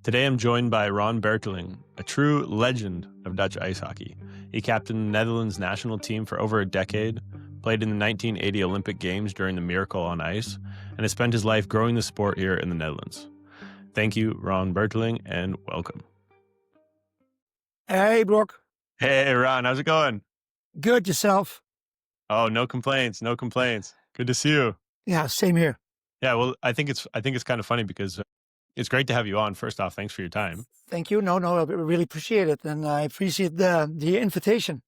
Today I'm joined by Ron Berteling, a true legend of Dutch ice hockey. He captained the Netherlands national team for over a decade, played in the 1980 Olympic Games during the Miracle on Ice, and has spent his life growing the sport here in the Netherlands. Thank you, Ron Berteling, and welcome. Hey, Brock. Hey, Ron, how's it going? Good, yourself? Oh, no complaints, no complaints. Good to see you. Yeah, same here. Yeah, well, I think it's kind of funny because it's great to have you on. First off, thanks for your time. Thank you. No, I really appreciate it, and I appreciate the invitation.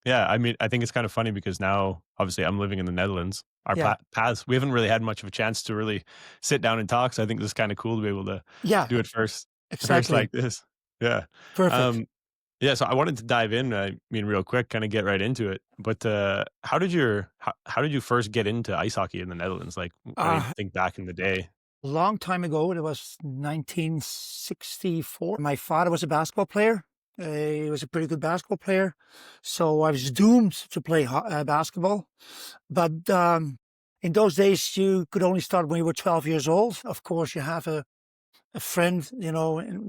Yeah, I mean, I think it's kind of funny because now, obviously, I'm living in the Netherlands. Our paths, we haven't really had much of a chance to really sit down and talk. So I think this is kind of cool to be able to do it first like this. Yeah. Perfect. So I wanted to dive in. I mean, real quick, kind of get right into it. But how did you first get into ice hockey in the Netherlands? Like, when you think back in the day. A long time ago, it was 1964. My father was a basketball player. He was a pretty good basketball player. So I was doomed to play basketball. But in those days, you could only start when you were 12 years old. Of course, you have a friend,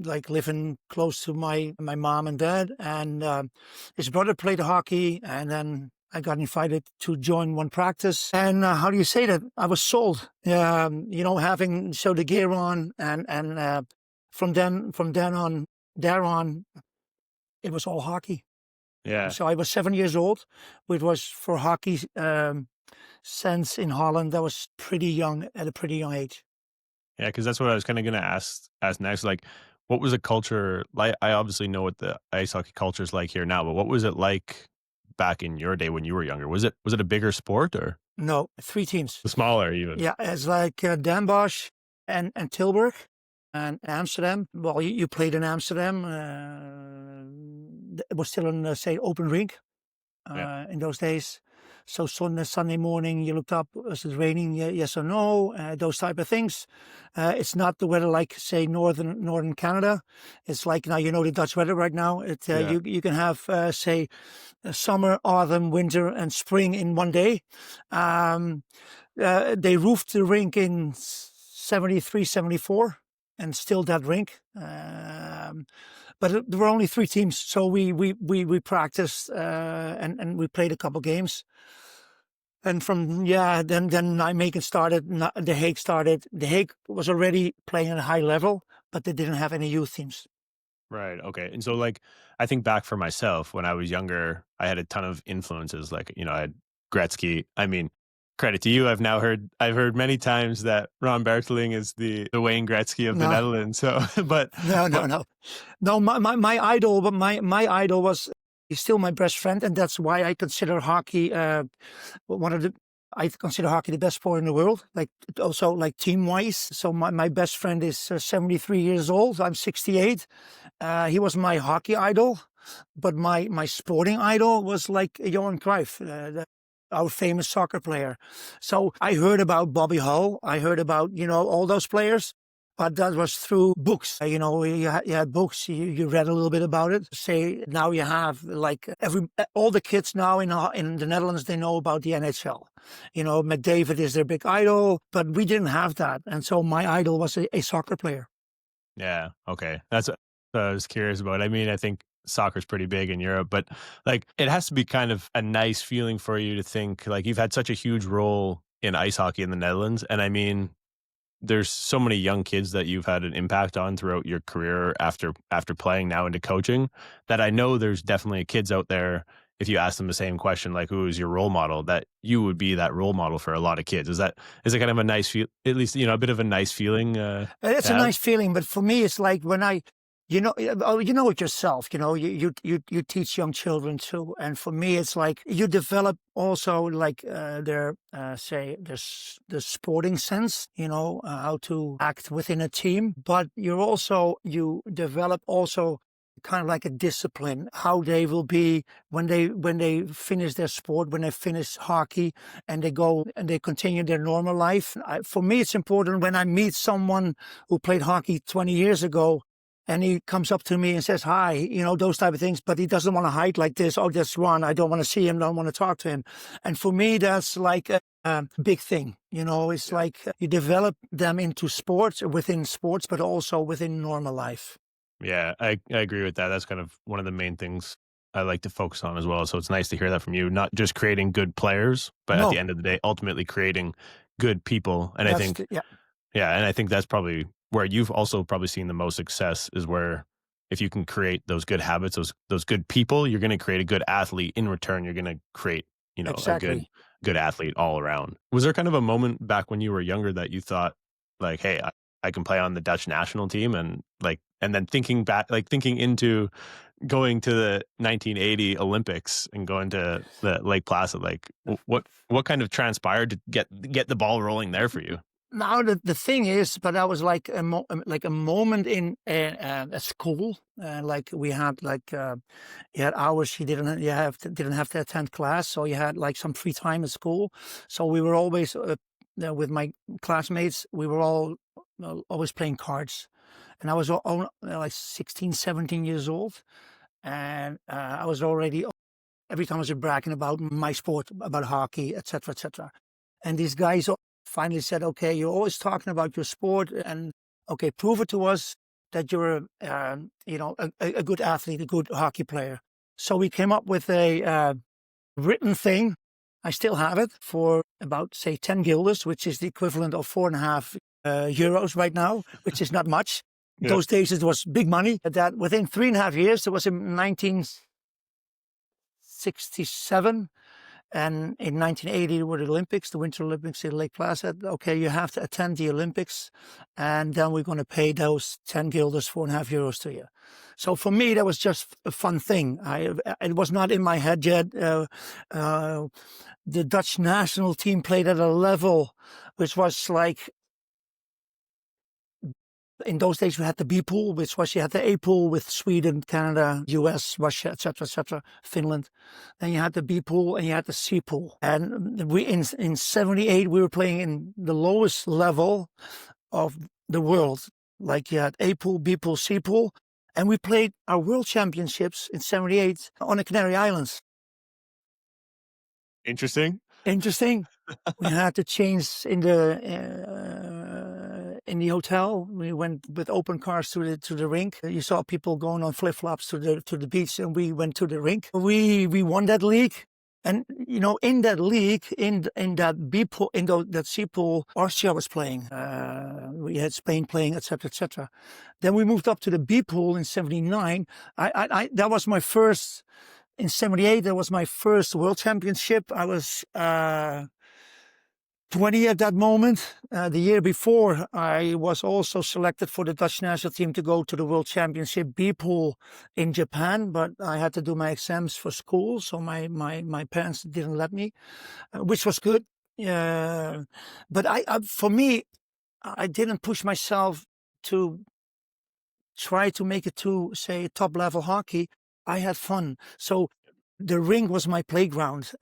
like living close to my mom and dad. And his brother played hockey. And then I got invited to join one practice. And how do you say that? I was sold, having the gear on. And from then on, it was all hockey. Yeah. So I was 7 years old, which was for hockey sense in Holland. That was pretty young, at a pretty young age. Yeah, because that's what I was kind of going to ask next. Like, what was the culture like? I obviously know what the ice hockey culture is like here now, but what was it like back in your day when you were younger? Was it a bigger sport or? No, 3 teams. Smaller even. Yeah, it's like Den Bosch and Tilburg and Amsterdam. Well, you played in Amsterdam. It was still an open rink in those days. So Sunday morning, you looked up, was it raining? Yes or no? Those type of things. It's not the weather like, say, northern Canada. It's like, now the Dutch weather right now. You can have, summer, autumn, winter, and spring in one day. They roofed the rink in 73, 74, and still that rink. But there were only 3 teams, so we practiced and we played a couple games. And from then Nijmegen started. The Hague started. The Hague was already playing at a high level, but they didn't have any youth teams. Right. Okay. And so, like, I think back for myself when I was younger, I had a ton of influences. Like, I had Gretzky. I mean, credit to you. I've heard many times that Ron Berteling is the Wayne Gretzky of the Netherlands. So, but no. My idol, but my idol was. He's still my best friend, and that's why I consider hockey I consider hockey the best sport in the world. Like, also like team wise. So my best friend is 73 years old. I'm 68. He was my hockey idol, but my sporting idol was like Johan Cruyff. Our famous soccer player. So I heard about Bobby Howe. I heard about, all those players, but that was through books. You had books, you read a little bit about it. Say, now you have like all the kids now in the Netherlands, they know about the NHL. McDavid is their big idol, but we didn't have that. And so my idol was a soccer player. Yeah. Okay. That's what I was curious about. I mean, I think soccer's pretty big in Europe, but like, it has to be kind of a nice feeling for you to think like you've had such a huge role in ice hockey in the Netherlands. And I mean, there's so many young kids that you've had an impact on throughout your career after playing now into coaching, that I know there's definitely kids out there, if you ask them the same question, like, who is your role model, that you would be that role model for a lot of kids. Is it kind of a nice feel, at least, a bit of a nice feeling? It's a nice feeling, but for me, it's like when you know it yourself, you teach young children too. And for me, it's like you develop also like the sporting sense, how to act within a team, but you develop also kind of like a discipline, how they will be when they finish their sport, when they finish hockey and they go and they continue their normal life. For me, it's important when I meet someone who played hockey 20 years ago, and he comes up to me and says, hi, those type of things, but he doesn't want to hide like this. Oh, that's Ron. I don't want to see him. Don't want to talk to him. And for me, that's like big thing. It's like you develop them into sports, within sports, but also within normal life. Yeah, I agree with that. That's kind of one of the main things I like to focus on as well. So it's nice to hear that from you. Not just creating good players, but at the No, end of the day, ultimately creating good people. And I that's think, yeah, yeah, and I think that's probably where you've also probably seen the most success is where if you can create those good habits, those good people, you're going to create a good athlete. In return, you're going to create, a exactly. good athlete all around. Was there kind of a moment back when you were younger that you thought like, hey, I can play on the Dutch national team and like, and then thinking back, like thinking into going to the 1980 Olympics and going to the Lake Placid, like what kind of transpired to get the ball rolling there for you? Now the thing is, but that was like like a moment in a school. Like we had like you had hours didn't have to attend class, so you had like some free time at school. So we were always with my classmates. We were all always playing cards, and I was like 16, 17 years old, and I was already every time I was bragging about my sport, about hockey, etc., etc. And these guys finally said, "Okay, you're always talking about your sport, and okay, prove it to us that you're, a good athlete, a good hockey player." So we came up with a written thing. I still have it for about say 10 guilders, which is the equivalent of 4.5 euros right now, which is not much. Yeah. Those days it was big money. That within 3.5 years, it was in 1967. And in 1980, there were the Olympics, the Winter Olympics in Lake Placid. Okay, you have to attend the Olympics, and then we're going to pay those 10 guilders, 4.5 euros to you. So for me, that was just a fun thing. It was not in my head yet. The Dutch national team played at a level which was like, in those days, we had the B pool, which was you had the A pool with Sweden, Canada, US, Russia, etc., Finland. Then you had the B pool and you had the C pool. And we in '78 we were playing in the lowest level of the world. Like you had A pool, B pool, C pool, and we played our World Championships in '78 on the Canary Islands. Interesting. Interesting. We had to change in the hotel. We went with open cars to the rink. You saw people going on flip flops to the beach, and we went to the rink. We won that league, and in that league, in that B pool, that C pool, Austria was playing. We had Spain playing, etc., etc. Then we moved up to the B pool in '79. That was my first. In '78, that was my first World Championship. I was 20 at that moment. The year before, I was also selected for the Dutch national team to go to the World Championship B pool in Japan, but I had to do my exams for school, so my parents didn't let me, which was good. But for me, I didn't push myself to try to make it to, say, top level hockey. I had fun. So the rink was my playground.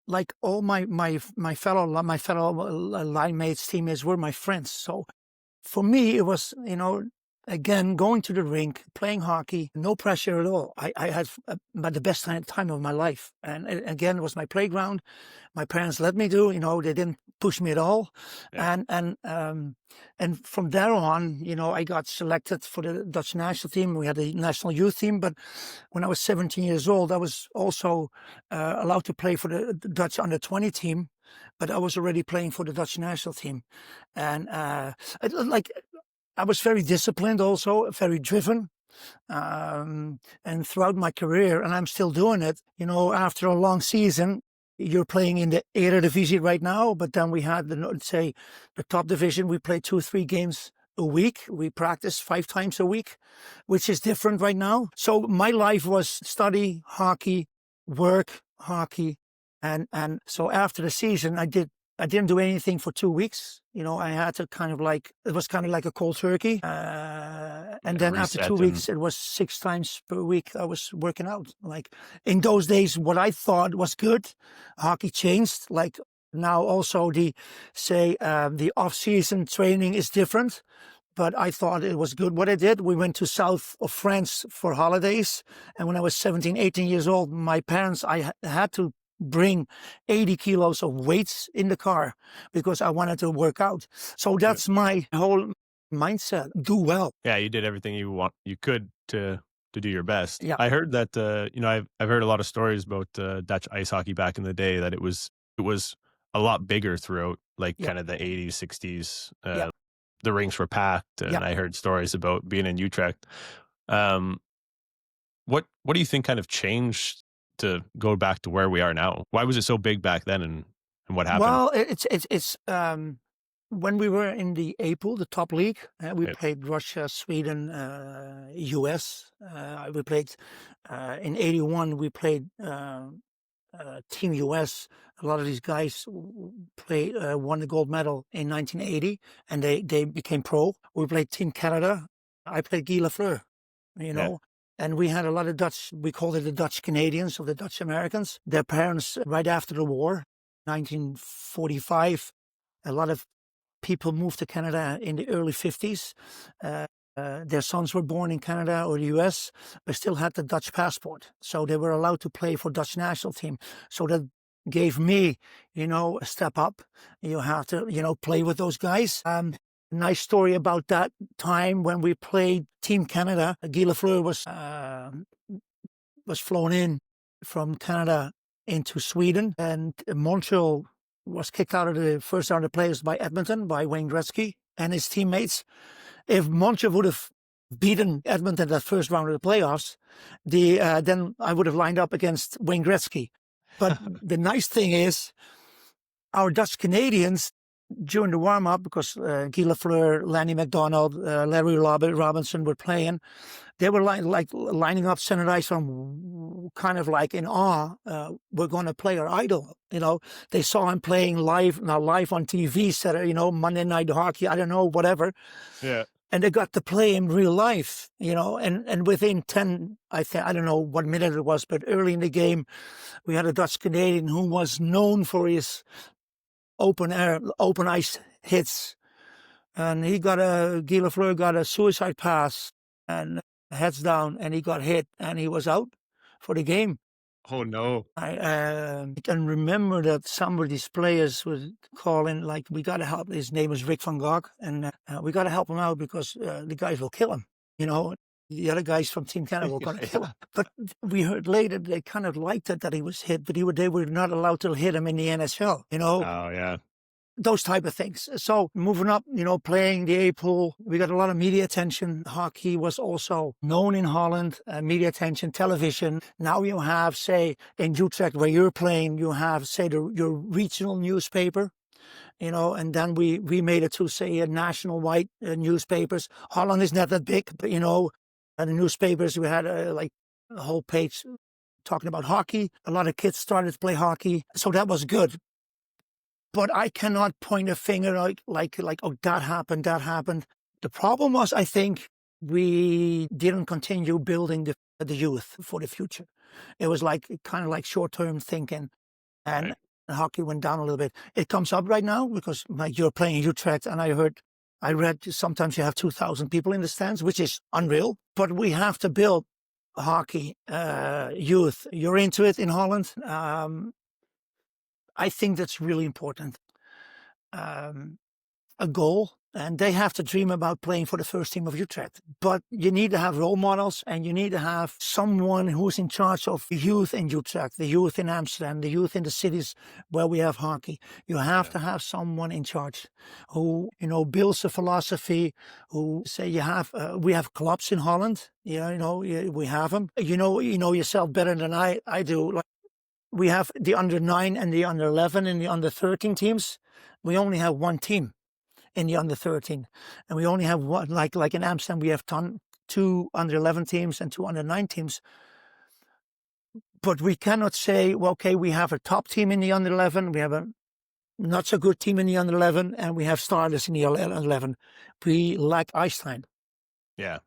Like all my fellow line mates, teammates were my friends. So for me, it was, again, going to the rink, playing hockey, no pressure at all. I had but the best time of my life. And again, it was my playground. My parents let me do, they didn't push me at all. Yeah. And from there on, I got selected for the Dutch national team. We had a national youth team, but when I was 17 years old, I was also allowed to play for the Dutch under-20 team, but I was already playing for the Dutch national team. And I was very disciplined, also very driven. And throughout my career, and I'm still doing it, after a long season, you're playing in the Eredivisie right now, but then we had the top division. We play 2-3 games a week. We practice 5 times a week, which is different right now. So my life was study, hockey, work, hockey. And so after the season, I didn't do anything for 2 weeks. I had to it was kind of like a cold turkey. And then after 2 weeks, it was 6 times per week I was working out. Like in those days, what I thought was good, hockey changed. Like now also the off-season training is different. But I thought it was good. What I did, we went to south of France for holidays. And when I was 17, 18 years old, my parents, I had to bring 80 kilos of weights in the car because I wanted to work out. So that's my whole mindset. Do well. Yeah, you did everything you could to do your best. Yeah. I heard that I've heard a lot of stories about Dutch ice hockey back in the day, that it was a lot bigger throughout, like, Yeah. kind of the 80s, 60s. Yeah. The rinks were packed, and Yeah. I heard stories about being in Utrecht. Um, what do you think kind of changed to go back to where we are now? Why was it so big back then, and what happened? Well, it's when we were in the April, the top league, we Right. played Russia, Sweden, US. We played in '81. We played Team US. A lot of these guys won the gold medal in 1980, and they became pro. We played Team Canada. I played Guy Lafleur, you Yeah. know. And we had a lot of Dutch, we called it the Dutch Canadians or the Dutch Americans. Their parents, right after the war, 1945, a lot of people moved to Canada in the early 50s. Their sons were born in Canada or the US, but still had the Dutch passport. So they were allowed to play for Dutch national team. So that gave me, a step up. You have to, play with those guys. Nice story about that time when we played Team Canada. Guy Lafleur was flown in from Canada into Sweden, and Montreal was kicked out of the first round of players by Edmonton, by Wayne Gretzky and his teammates. If Montreal would have beaten Edmonton that first round of the playoffs, then I would have lined up against Wayne Gretzky. But the nice thing is, our Dutch Canadians, during the warm-up, because Guy Lafleur, Lanny McDonald, Larry Robinson were playing, they were lining up center ice from kind of like in awe. We're going to play our idol. They saw him playing live, not live on TV, Saturday, Monday Night Hockey, I don't know, whatever. Yeah. And they got to play in real life, and within 10, I don't know what minute it was, but early in the game, we had a Dutch Canadian who was known for his open ice hits. And Guy Lafleur got a suicide pass and heads down, and he got hit, and he was out for the game. Oh no. I can remember that some of these players would call in, like, we got to help. His name was Rick van Gogh, and we got to help him out because the guys will kill him. The other guys from Team Canada were going to kill him. But we heard later they kind of liked it that he was hit, but they were not allowed to hit him in the NHL. Oh yeah. Those type of things. So moving up, playing the A-pool, we got a lot of media attention. Hockey was also known in Holland, media attention, television. Now you have, say, in Utrecht where you're playing, you have, say, your regional newspaper, and then we made it to, say, a national-wide newspapers. Holland is not that big, but, and the newspapers, we had like a whole page talking about hockey. A lot of kids started to play hockey. So that was good. But I cannot point a finger like, oh, that happened. The problem was, I think, we didn't continue building the youth for the future. It was kind of like short-term thinking, and hockey went down a little bit. It comes up right now because you're playing in Utrecht, and I read sometimes you have 2,000 people in the stands, which is unreal. But we have to build hockey youth. You're into it in Holland. I think that's really important. A goal, and they have to dream about playing for the first team of Utrecht. But you need to have role models, and you need to have someone who's in charge of youth in Utrecht, the youth in Amsterdam, the youth in the cities where we have hockey. You have to have someone in charge who, builds a philosophy, who say we have clubs in Holland. We have them. You know yourself better than I do. We have the under-9 and the under-11 and the under-13 teams. We only have one team in the under-13. And we only have one, like in Amsterdam, we have two under-11 teams and two under-9 teams. But we cannot say, well, okay, we have a top team in the under-11, we have a not so good team in the under-11, and we have starters in the under-11. We lack ice time. Yeah.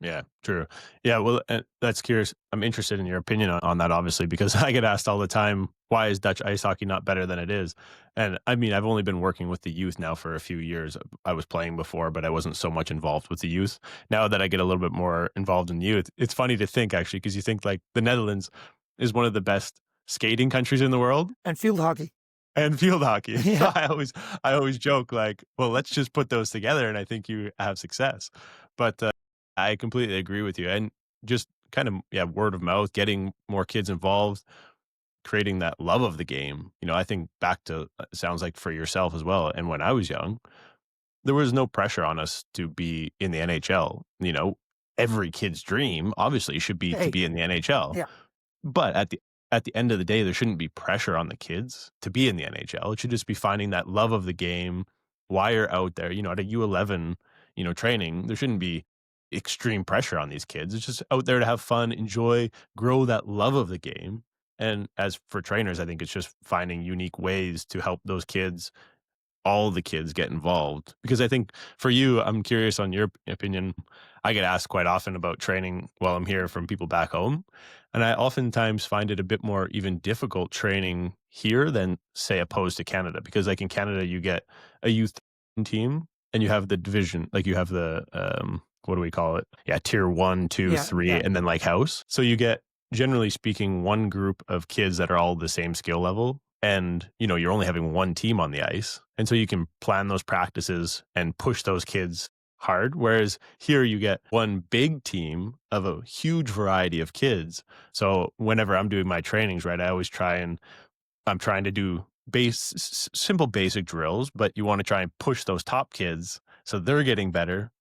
Yeah, true. Yeah, well, that's curious. I'm interested in your opinion on that, obviously, because I get asked all the time, why is Dutch ice hockey not better than it is? And I mean, I've only been working with the youth now for a few years. I was playing before, but I wasn't so much involved with the youth. Now that I get a little bit more involved in youth, it's funny to think, actually, because you think like the Netherlands is one of the best skating countries in the world and field hockey. and field hockey. So Yeah. I always joke like, well, let's just put those together and I think you have success. But I completely agree with you. And just kind of, yeah, word of mouth, getting more kids involved, creating that love of the game. I think back to, sounds like for yourself as well. And when I was young, there was no pressure on us to be in the NHL. Every kid's dream obviously should be to Hey, be in the NHL. yeah. But at the end of the day, there shouldn't be pressure on the kids to be in the NHL. It should just be finding that love of the game, why you're out there. At a U11, training, there shouldn't be extreme pressure on these kids. It's just out there to have fun, enjoy, grow that love of the game. And as for trainers, I think it's just finding unique ways to help those kids, all the kids, get involved. Because I think for you, I'm curious on your opinion. I get asked quite often about training while I'm here from people back home. And I oftentimes find it a bit more even difficult training here than, say, opposed to Canada. Because like in Canada, you get a youth team and you have the division, like you have the, what do we call it? Yeah, tier 1, 2, Yeah, 3, yeah. and then like house. So you get, generally speaking, one group of kids that are all the same skill level. And, you're only having one team on the ice. And so you can plan those practices and push those kids hard. Whereas here you get one big team of a huge variety of kids. So whenever I'm doing my trainings, right, I'm trying to do simple basic drills, but you want to try and push those top kids so they're getting better.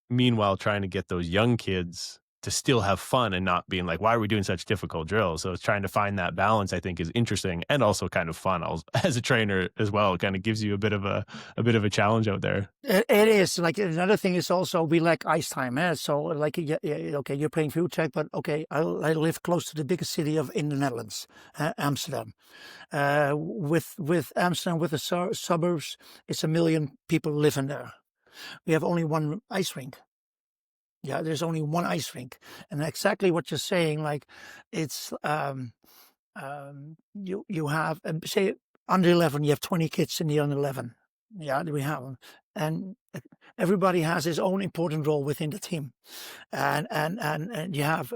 Meanwhile, trying to get those young kids to still have fun and not being like, why are we doing such difficult drills? So it's trying to find that balance, I think, is interesting and also kind of fun as a trainer as well. It kind of gives you a bit of a challenge out there. It is. Like, another thing is also we lack ice time. So like, okay, you're playing field check, but okay, I live close to the biggest city in the Netherlands, Amsterdam. With Amsterdam, with the suburbs, it's 1 million people living there. We have only one ice rink. Yeah, there's only one ice rink, and exactly what you're saying. Like, it's you have, say, under 11, you have 20 kids in the under 11. Yeah, we have them, and everybody has his own important role within the team, and you have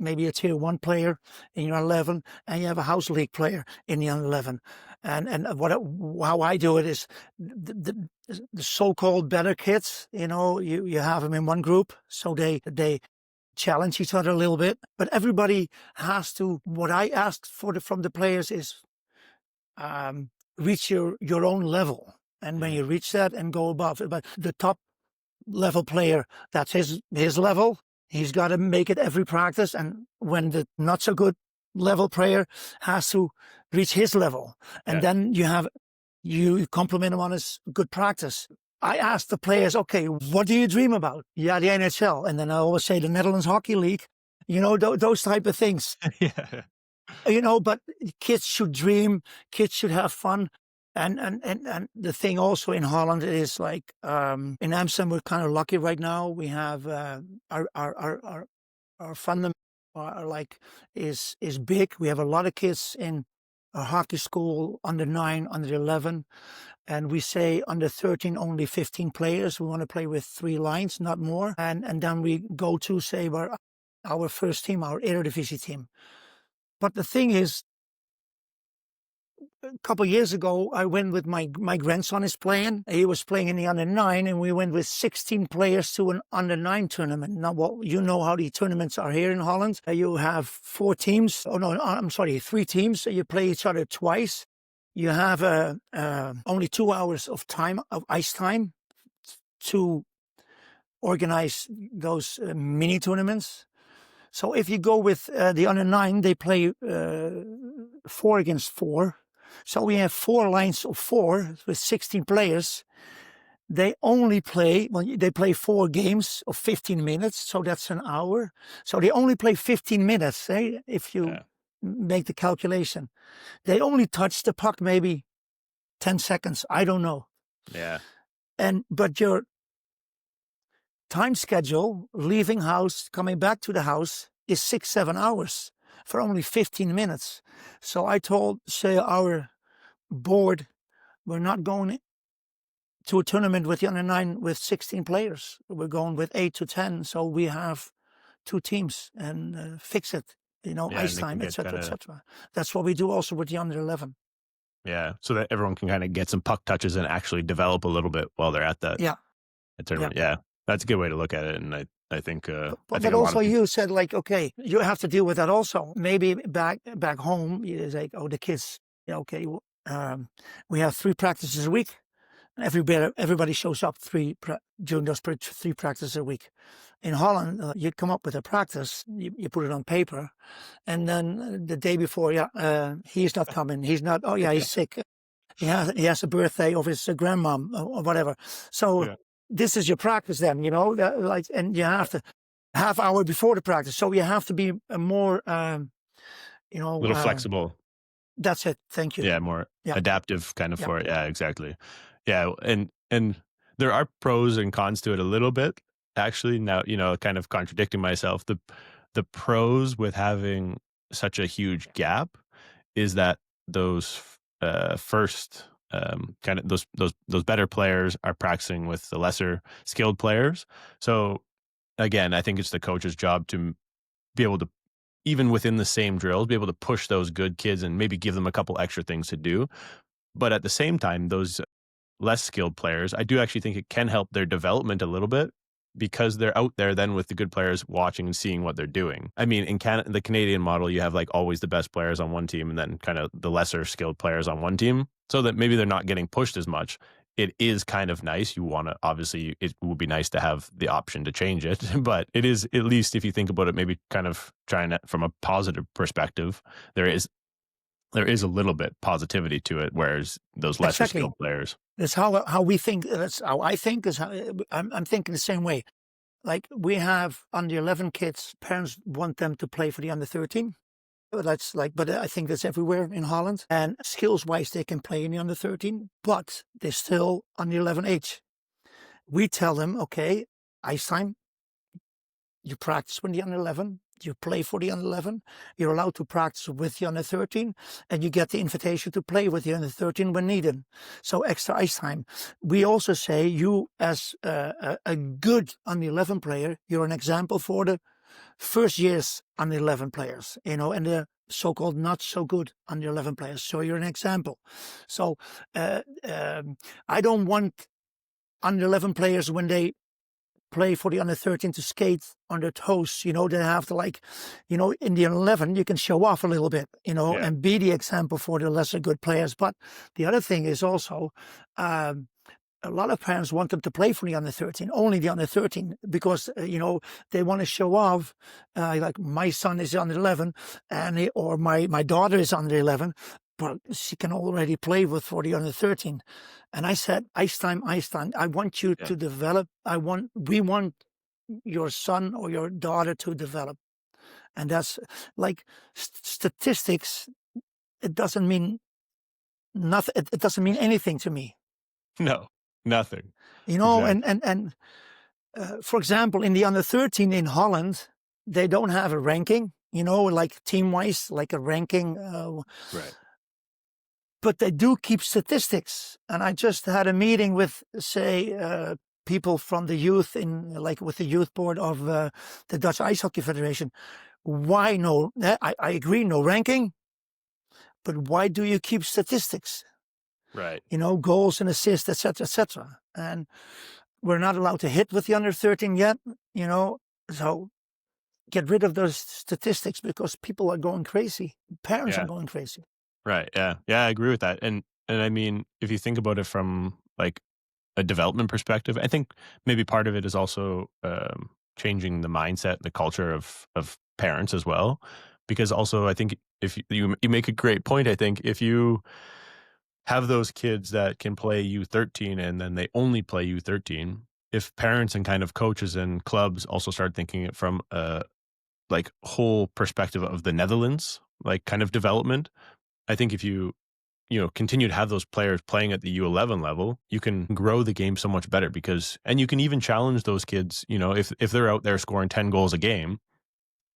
maybe a tier 1 player in your 11, and you have a house league player in the under 11. And how I do it is the so-called better kids, you have them in one group, so they challenge each other a little bit. But everybody has to. What I ask from the players is reach your own level, and when you reach that and go above it. But the top level player, that's his level. He's got to make it every practice, and when the not so good level player has to reach his level, and then you compliment him on his good practice. I ask the players, okay, what do you dream about? Yeah, the NHL, and then I always say the Netherlands Hockey League. Those type of things. Yeah. But kids should dream. Kids should have fun. And the thing also in Holland is like, in Amsterdam, we're kind of lucky right now. We have our fundament is big. We have a lot of kids in our hockey school, under 9, under 11, and we say under 13 only 15 players. We want to play with 3 lines, not more. And then we go to say our first team, our Eredivisie team. But the thing is, a couple of years ago, I went with my grandson is playing. He was playing in the under 9, and we went with 16 players to an under 9 tournament. Now, how the tournaments are here in Holland. You have 4 teams. Oh no, I'm sorry, 3 teams. You play each other twice. You have only 2 hours of ice time to organize those mini tournaments. So if you go with the under 9, they play 4 against 4. So we have 4 lines of 4 with 16 players. They play 4 games of 15 minutes, so that's an hour. So they only play 15 minutes, if you make the calculation. They only touch the puck maybe 10 seconds, I don't know. Yeah. But your time schedule, leaving house, coming back to the house, is 6-7 hours for only 15 minutes. So I told, say, our board, we're not going to a tournament with the under 9 with 16 players. We're going with 8 to 10. So we have 2 teams and fix it. Yeah, and ice they can time, get etc., kinda etc. That's what we do also with the under 11. yeah, so that everyone can kinda get some puck touches and actually develop a little bit while they're at that Yeah, yeah. tournament. Yeah, that's a good way to look at it, and I think But a lot also of people you said like, okay, you have to deal with that also. Maybe back home, it's like, oh, the kids, yeah, okay, we have 3 practices a week. Everybody shows up during those 3 practices a week. In Holland, you come up with a practice, you put it on paper, and then the day before, he's not coming. He's not. Oh yeah, he's sick. He has a birthday of his grandmom or whatever. So yeah, this is your practice then, like, and you have to half hour before the practice. So you have to be more, you a know. little flexible. That's it. Thank you. Yeah, more Yeah, adaptive kind of yeah. for it. Yeah, exactly. Yeah, and there are pros and cons to it a little bit, actually, now, kind of contradicting myself. The pros with having such a huge gap is that those, first, kind of those better players are practicing with the lesser skilled players. So, again, I think it's the coach's job to be able to, even within the same drills, be able to push those good kids and maybe give them a couple extra things to do. But at the same time, those less skilled players, I do actually think it can help their development a little bit because they're out there then with the good players watching and seeing what they're doing. I mean, in the Canadian model, you have like always the best players on one team and then kind of the lesser skilled players on one team, so that maybe they're not getting pushed as much. It is kind of nice. You want to, obviously, it would be nice to have the option to change it, but it is, at least if you think about it, maybe kind of trying to, from a positive perspective, there is a little bit positivity to it, whereas those lesser Exactly. skilled players. That's how we think. That's how I think. Is how I'm thinking the same way. Like we have under 11 kids, parents want them to play for the under 13. But I think that's everywhere in Holland. And skills wise, they can play in the under 13, but they're still under 11 age. We tell them, okay, ice time. You practice with the under 11. You play for the under 11. You're allowed to practice with the under 13, and you get the invitation to play with the under 13 when needed. So extra ice time. We also say you, as a good under 11 player, you're an example for the first year's under 11 players, and the so-called not so good under 11 players. So you're an example. So I don't want under 11 players when they play for the under 13 to skate on their toes. They have to in the 11, you can show off a little bit, Yeah. and be the example for the lesser good players. But the other thing is also, a lot of parents want them to play for the under 13, only the under 13, because, they want to show off, like my son is under 11 or my daughter is under 11, but she can already play for the under 13. And I said, ice time. I want you to develop. We want your son or your daughter to develop. And that's like statistics. It doesn't mean nothing. It doesn't mean anything to me. No, nothing. And Exactly. for example, in the under 13 in Holland, they don't have a ranking, like team wise, like a ranking. Right. But they do keep statistics. And I just had a meeting with, say, people from the youth with the youth board of the Dutch Ice Hockey Federation. Why no? I agree, no ranking. But why do you keep statistics? Right. Goals and assists, etc., etc. And we're not allowed to hit with the under 13 yet. So get rid of those statistics because people are going crazy. Parents are going crazy. Right. Yeah. Yeah. I agree with that. And I mean, if you think about it from like a development perspective, I think maybe part of it is also changing the mindset, the culture of parents as well. Because also, I think if you make a great point, I think if you have those kids that can play U13 and then they only play U13, if parents and kind of coaches and clubs also start thinking it from a like whole perspective of the Netherlands, like kind of development, I think if you continue to have those players playing at the U11 level, you can grow the game so much better and you can even challenge those kids, if they're out there scoring 10 goals a game,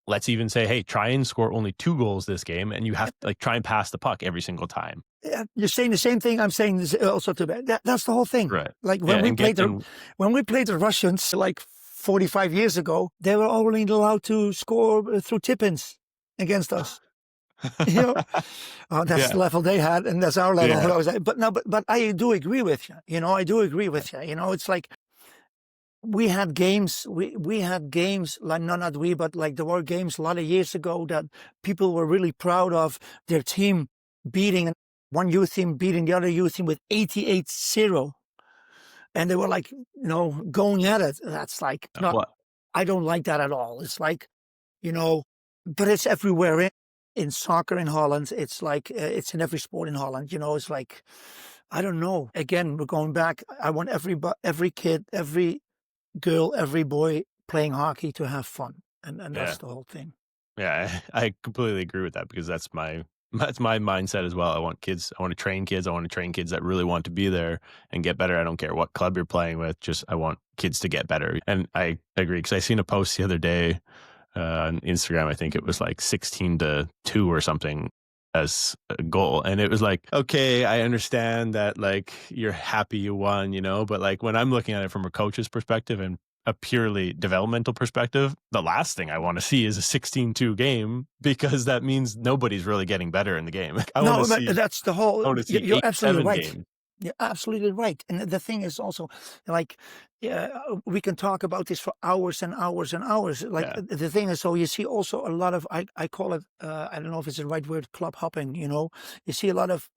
let's even say, hey, try and score only 2 goals this game and you have to try and pass the puck every single time. Yeah, you're saying the same thing I'm saying this also to that's the whole thing. Right. Like when we played the Russians like 45 years ago, they were only allowed to score through tip-ins. against us. You know, that's Yeah, the level they had, and that's our level. yeah, I was like, but no, but I do agree with you. You know, I do agree with you. You know, it's like we had games. We had games like not we, but like there were games a lot of years ago that people were really proud of their team beating one youth team beating the other youth team with 88-0. And they were like, going at it. That's like not. what? I don't like that at all. It's like, you know, but it's everywhere in soccer in Holland. It's like it's in every sport in Holland. You know, it's like I don't know. Again, we're going back. I want every kid, every girl, every boy playing hockey to have fun, and Yeah. that's the whole thing. Yeah, I completely agree with that because that's my mindset as well. I want kids. I want to train kids. I want to train kids that really want to be there and get better. I don't care what club you're playing with. Just I want kids to get better. And I agree because I seen a post the other day on Instagram. I think it was like 16-2 or something as a goal, and it was like, okay, I understand that like you're happy you won, but like when I'm looking at it from a coach's perspective and a purely developmental perspective, the last thing I want to see is a 16-2 game because that means nobody's really getting better in the game. Like, No, but that's the I whole. want to see You're absolutely 8-7 right. games. You're absolutely right. And the thing is also, like, we can talk about this for hours and hours and hours. Like, Yeah, the thing is, so you see also a lot of, I call it, I don't know if it's the right word, club hopping, You see a lot of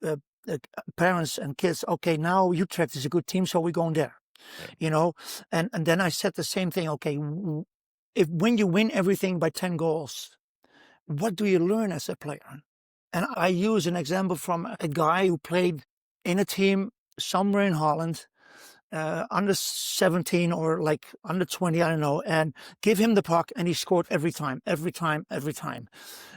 parents and kids, okay, now Utrecht is a good team, so we're going there, yeah, you know? And then I said the same thing, okay, if when you win everything by 10 goals, what do you learn as a player? And I use an example from a guy who played in a team somewhere in Holland, under 17 or like under 20, I don't know, and give him the puck and he scored every time, every time, every time.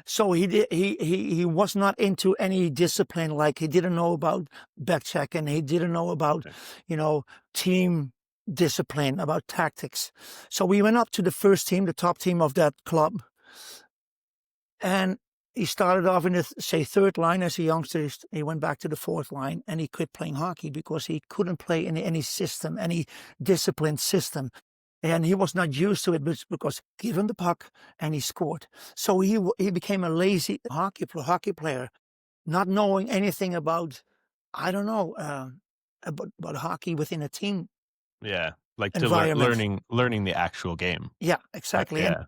So he was not into any discipline, like he didn't know about back check and he didn't know about, yeah. team discipline, about tactics. So we went up to the first team, the top team of that club, and he started off in the, say, third line as a youngster. He went back to the fourth line and he quit playing hockey because he couldn't play in any system, any disciplined system. And he was not used to it because give him the puck and he scored. So he became a lazy hockey player, not knowing anything about, I don't know, about hockey within a team Yeah, like to environment. learning the actual game. Yeah, exactly. And Yeah,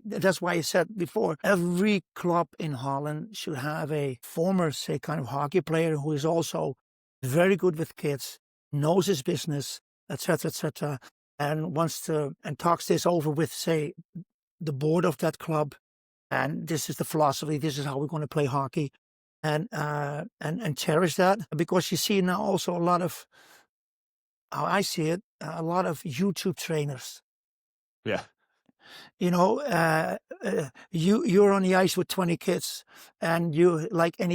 that's why I said before, every club in Holland should have a former, say, kind of hockey player who is also very good with kids, knows his business, etc., and wants to, and talks this over with, say, the board of that club. And this is the philosophy. This is how we're going to play hockey, and cherish that, because you see now also a lot of, how I see it, a lot of YouTube trainers. yeah, You're on the ice with 20 kids, and you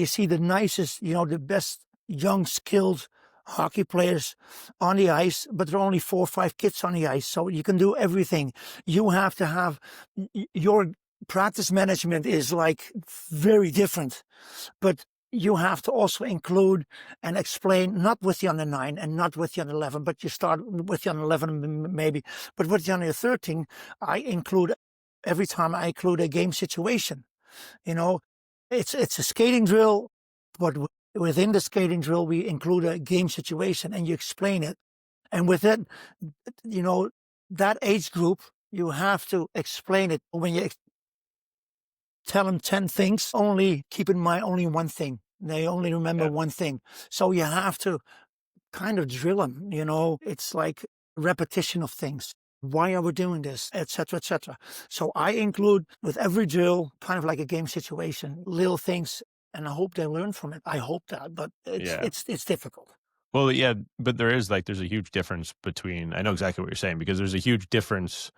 see the nicest, the best young skilled hockey players on the ice, but there are only 4 or 5 kids on the ice, so you can do everything. You have to have your practice management is like very different, but you have to also include and explain, not with the under 9 and not with the under 11, but you start with the under 11 maybe, but with the under 13, every time I include a game situation. It's a skating drill, but within the skating drill, we include a game situation and you explain it. And with it, that age group, you have to explain it. When you tell them 10 things, only keep in mind only one thing. They only remember yeah. one thing. So you have to kind of drill them, it's like repetition of things. Why are we doing this, etc., etc. So I include with every drill kind of like a game situation, little things, and I hope they learn from it. I hope that, but Yeah. it's difficult. Well, yeah, but there's a huge difference between, I know exactly what you're saying, because there's a huge difference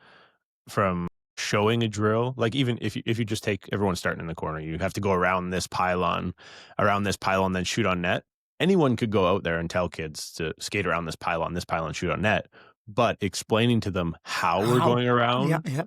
from showing a drill. Like even if you just take everyone starting in the corner, you have to go around this pylon, then shoot on net. Anyone could go out there and tell kids to skate around this pylon, shoot on net. But explaining to them how we're How? going Yeah, around, yeah.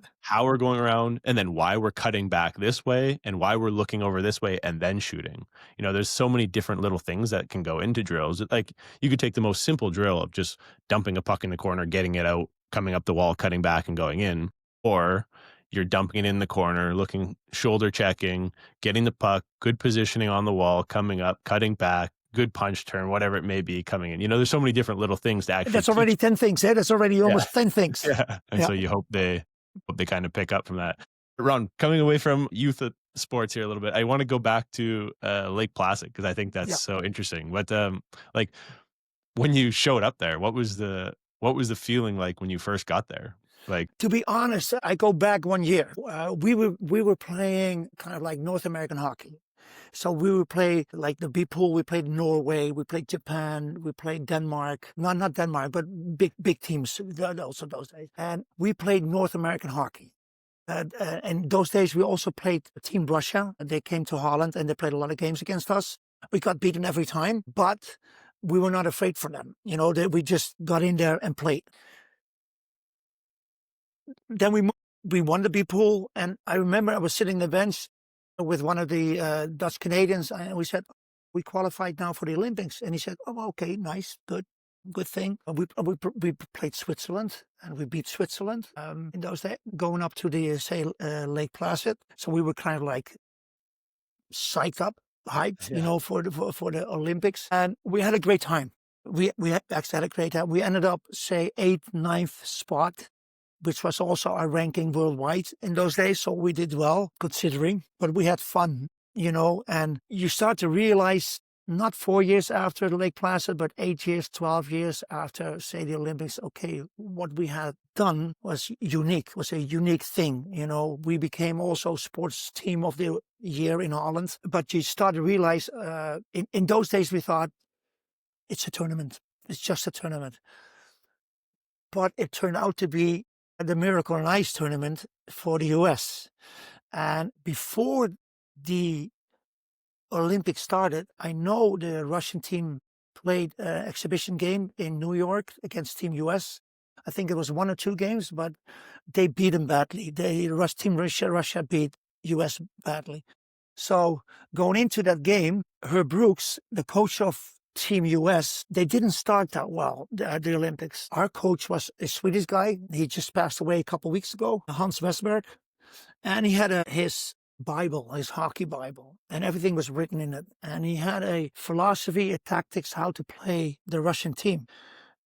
and then why we're cutting back this way and why we're looking over this way and then shooting. There's so many different little things that can go into drills. Like you could take the most simple drill of just dumping a puck in the corner, getting it out, coming up the wall, cutting back and going in. Or you're dumping it in the corner, looking, shoulder checking, getting the puck, good positioning on the wall, coming up, cutting back, good punch turn, whatever it may be coming in. There's so many different little things to actually That's already teach. 10 things. Yeah, that's already Yeah. almost 10 things. Yeah. And Yeah. so you hope they kind of pick up from that. Ron, coming away from youth sports here a little bit, I want to go back to Lake Placid because I think that's so interesting. But like when you showed up there, what was the feeling like when you first got there? Like, to be honest, I go back 1 year. We were playing kind of like North American hockey. So we would play like the B pool. We played Norway. We played Japan. We played Denmark. Not Denmark, but big teams also those days. And we played North American hockey. In those days, we also played Team Russia. They came to Holland and they played a lot of games against us. We got beaten every time, but we were not afraid for them. We just got in there and played. Then we won the B pool, and I remember I was sitting on the bench with one of the Dutch Canadians, and we said, "We qualified now for the Olympics." And he said, "Oh, okay, nice, good thing." We played Switzerland, and we beat Switzerland in those days, going up to the Lake Placid. So we were kind of like psyched up, hyped, for the Olympics, and we had a great time. We actually had a great time. We ended up 8th, 9th spot, which was also our ranking worldwide in those days. So we did well, considering, but we had fun, and you start to realize not 4 years after the Lake Placid, but 8 years, 12 years after, say, the Olympics, okay, what we had done was unique, was a unique thing. We became also sports team of the year in Holland, but you start to realize in those days we thought it's a tournament. It's just a tournament. But it turned out to be the Miracle on Ice tournament for the US. And before the Olympics started, I know the Russian team played an exhibition game in New York against Team US. I think it was 1 or 2 games, but they beat them badly. Team Russia beat US badly. So going into that game, Herb Brooks, the coach of Team US, they didn't start that well at the Olympics. Our coach was a Swedish guy. He just passed away a couple of weeks ago, Hans Westberg. And he had his Bible, his hockey Bible, and everything was written in it. And he had a philosophy, a tactics, how to play the Russian team.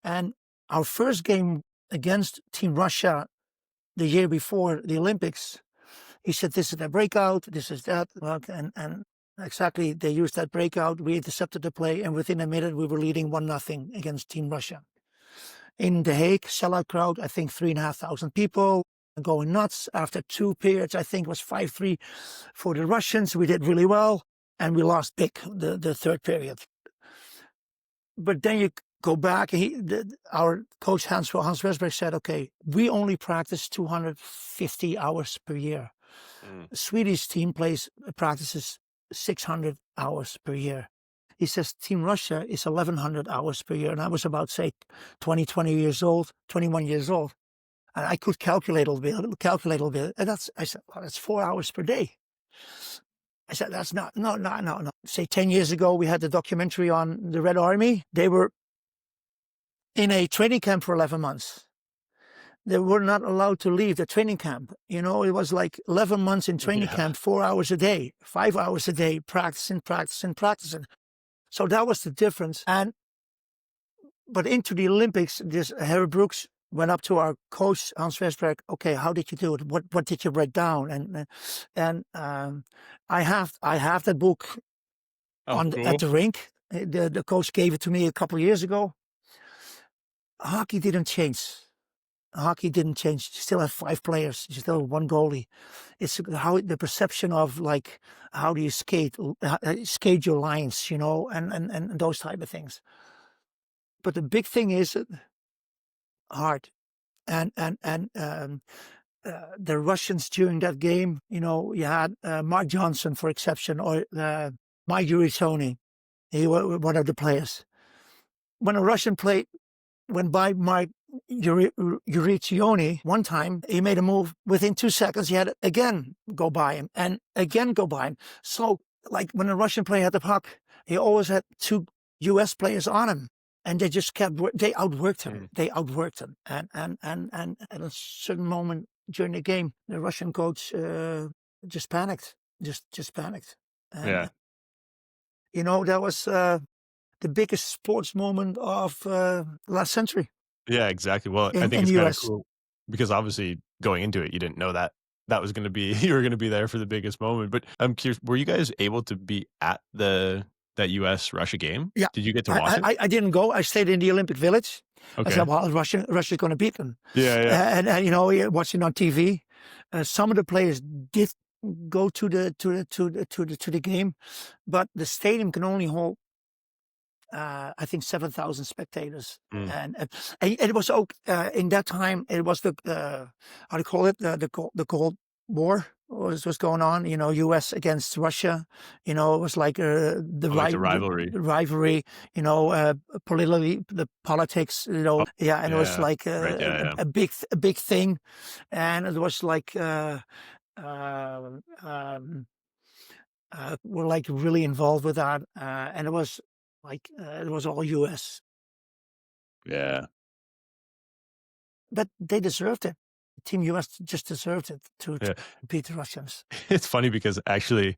And our first game against Team Russia the year before the Olympics, he said, this is the breakout, this is that. And exactly, they used that breakout. We intercepted the play, and within a minute, we were leading 1-0 against Team Russia. In The Hague, sellout crowd, I think 3,500 people, going nuts. After 2 periods, I think it was 5-3 for the Russians. We did really well, and we lost big the third period. But then you go back, our coach Hans Westberg said, okay, we only practice 250 hours per year. The Swedish team practices 600 hours per year. He says Team Russia is 1,100 hours per year. And I was about, say, 21 years old. And I could calculate a little bit. And I said, well, that's 4 hours per day. I said, that's no. Say 10 years ago, we had the documentary on the Red Army. They were in a training camp for 11 months. They were not allowed to leave the training camp. It was like 11 months in training camp, 4 hours a day, 5 hours a day, practicing. So that was the difference. But into the Olympics, this Harry Brooks went up to our coach, Hans Westberg. Okay, how did you do it? What did you break down? And I have that book cool. at the rink. The coach gave it to me a couple of years ago. Hockey didn't change. You still have 5 players. You still have 1 goalie. It's how the perception of like, how do you skate your lines, and those type of things. But the big thing is hard. And the Russians during that game, you had Mark Johnson for exception, or Mike Uritoni. He was one of the players. When a Russian went by Mike Uritoni one time, he made a move. Within 2 seconds, he had to again go by him and again go by him. So, like when a Russian player had the puck, he always had 2 U.S. players on him, and they just they outworked him. They outworked him, and at a certain moment, during the game, the Russian coach just panicked, just panicked. And, Yeah. that was the biggest sports moment of last century Yeah, exactly. Well, I think in it's the kind of US. cool because obviously going into it, you didn't know that that was going to be you were going to be there for the biggest moment. But I'm curious, were you guys able to be at that US Russia game? Yeah. Did you get to watch it? I didn't go. I stayed in the Olympic Village. I Okay. said, well, Russia's going to beat them. Yeah, yeah. Watching on TV, some of the players did go to the game, but the stadium can only hold, I think, 7,000 spectators. Mm. And it was in that time. It was the how do you call it, the Cold War was going on. U.S. against Russia. It was like the Oh, like the rivalry. rivalry. Politically, the politics. Oh, And it was yeah. like Right. Yeah, yeah. a big thing, and it was like. Um, um, were like really involved with that, and it was like it was all US, Yeah. but they deserved it. Team US just deserved it to Yeah. beat the Russians. It's funny because actually,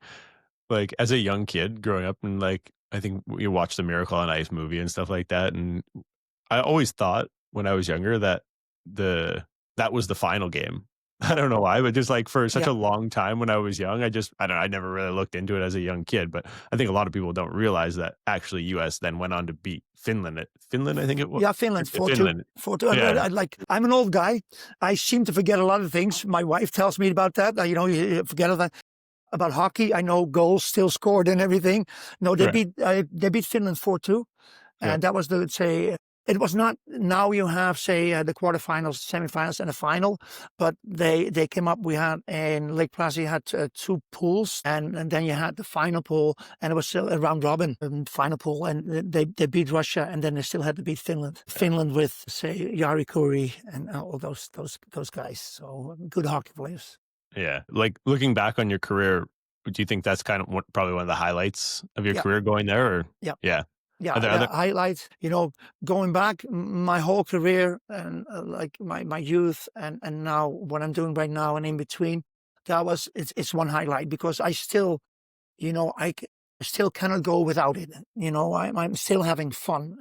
like as a young kid growing up, and like I think you watched the Miracle on Ice movie and stuff like that, and I always thought when I was younger that that was the final game. I don't know why, but just like for such Yeah, a long time when I was young, I don't know, I never really looked into it as a young kid, but I think a lot of people don't realize that actually US then went on to beat Finland. Finland, I think it was. yeah, Finland 4-2. Finland. 4-2. Yeah. I'm an old guy. I seem to forget a lot of things. My wife tells me about that. You forget about hockey. I know goals still scored and everything. No, they Right. beat Finland 4-2. Yeah. And that was it was not, now you have, the quarterfinals, semifinals, and a final, but they came up, we had in Lake Placid, you had 2 pools, and then you had the final pool, and it was still a round robin final pool, and they beat Russia, and then they still had to beat Finland. Finland with, Jari Kurri and all those guys. So good hockey players. Yeah. Like looking back on your career, do you think that's kind of probably one of the highlights of your Yeah. career going there? Or Yeah. yeah. Yeah, Are there highlights, going back my whole career and like my youth and now what I'm doing right now and in between, it's one highlight because I still, I still cannot go without it. I'm still having fun.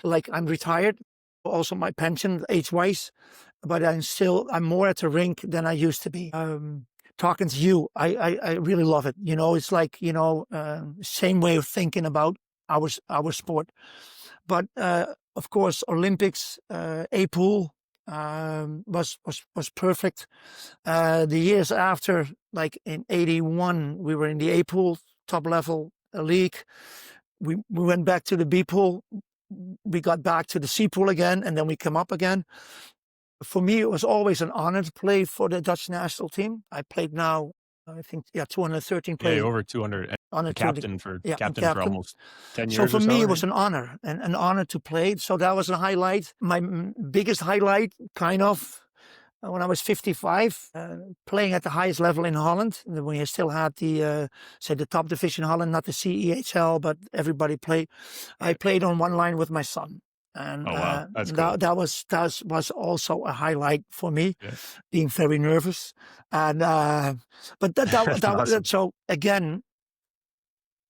Like I'm retired, also my pension age-wise, but I'm more at the rink than I used to be. Talking to you, I really love it. It's like, same way of thinking about our sport. But of course, Olympics, A pool was perfect. The years after, like in '81, we were in the A pool, top level league. We went back to the B pool. We got back to the C pool again, and then we come up again. For me, it was always an honor to play for the Dutch national team. I played now, I think, 213 yeah, plays. over 200 Honor and to the- captain for yeah, captain for almost 10 years. So for or me, it right? was an honor, and an honor to play. So that was a highlight. My biggest highlight, kind of, when I was 55, playing at the highest level in Holland. When you still had the top division Holland, not the CEHL, but everybody played. I played on one line with my son. And Oh, wow. That's cool. that was also a highlight for me, Yeah. being very nervous. And but that Awesome. so again,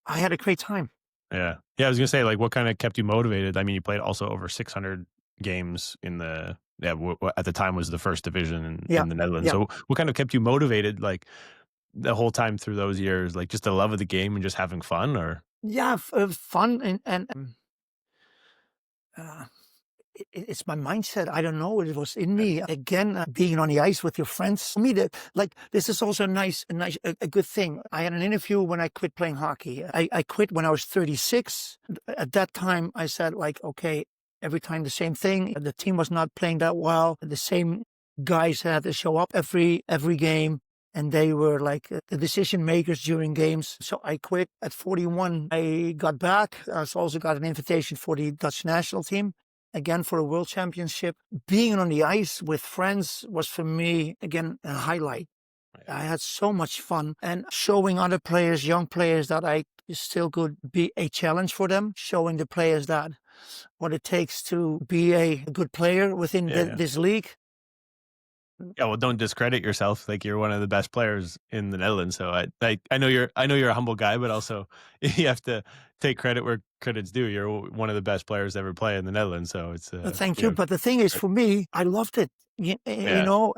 I had a great time. Yeah. Yeah. I was going to say, like, what kind of kept you motivated? I mean, you played also over 600 games in at the time was the first division in the Netherlands. Yeah. So what kind of kept you motivated, like, the whole time through those years? Like, just the love of the game and just having fun, or? Yeah, fun and it's my mindset. I don't know. It was in me again. Being on the ice with your friends. For me, this is also a good thing. I had an interview when I quit playing hockey. I quit when I was 36. At that time, I said, like, okay, every time the same thing. The team was not playing that well. The same guys had to show up every game. And they were like the decision makers during games. So I quit at 41. I got back. I also got an invitation for the Dutch national team, again for a world championship. Being on the ice with friends was for me, again, a highlight. I had so much fun, and showing other players, young players, that I still could be a challenge for them, showing the players that what it takes to be a good player within this league. Yeah, well, don't discredit yourself. Like you're one of the best players in the Netherlands. So I know you're a humble guy, but also you have to take credit where credit's due. You're one of the best players to ever play in the Netherlands. So it's Thank you. But the thing is, for me, I loved it. You yeah, know,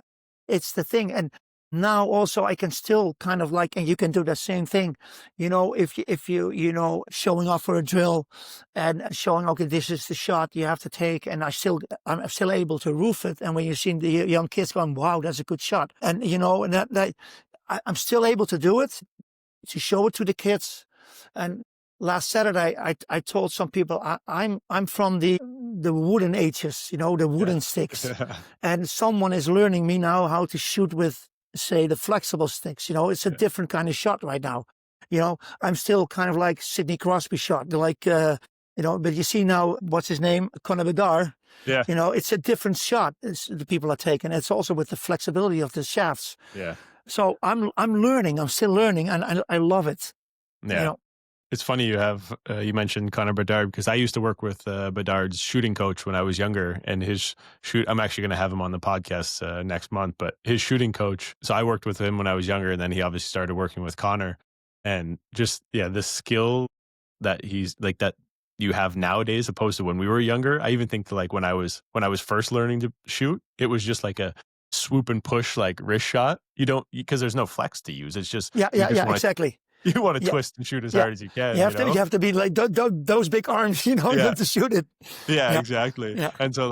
it's the thing. And now also I can still kind of like, and you can do the same thing. If you showing off for a drill and showing, okay, this is the shot you have to take, and I'm still able to roof it. And when you see the young kids going, wow, that's a good shot, and and I'm still able to do it, to show it to the kids. And last Saturday, I told some people I'm from the wooden ages, the wooden sticks, yeah. and someone is learning me now how to shoot with, say, the flexible sticks. It's a different kind of shot right now. I'm still kind of like Sidney Crosby shot, like But you see now, what's his name, Conor Bedard. Yeah. It's a different shot the people are taking. It's also with the flexibility of the shafts. Yeah. So I'm learning. I'm still learning, and I love it. Yeah. It's funny you mentioned Conor Bedard, because I used to work with Bedard's shooting coach when I was younger, and I'm actually going to have him on the podcast next month, but his shooting coach, so I worked with him when I was younger, and then he obviously started working with Conor, and just, the skill that that you have nowadays opposed to when we were younger. I even think when I was first learning to shoot, it was just like a swoop and push, like wrist shot. You don't, because there's no flex to use. It's just, exactly. You want to twist and shoot as hard as you can. You have to be like those big arms, to shoot it. Yeah, exactly. Yeah. And so,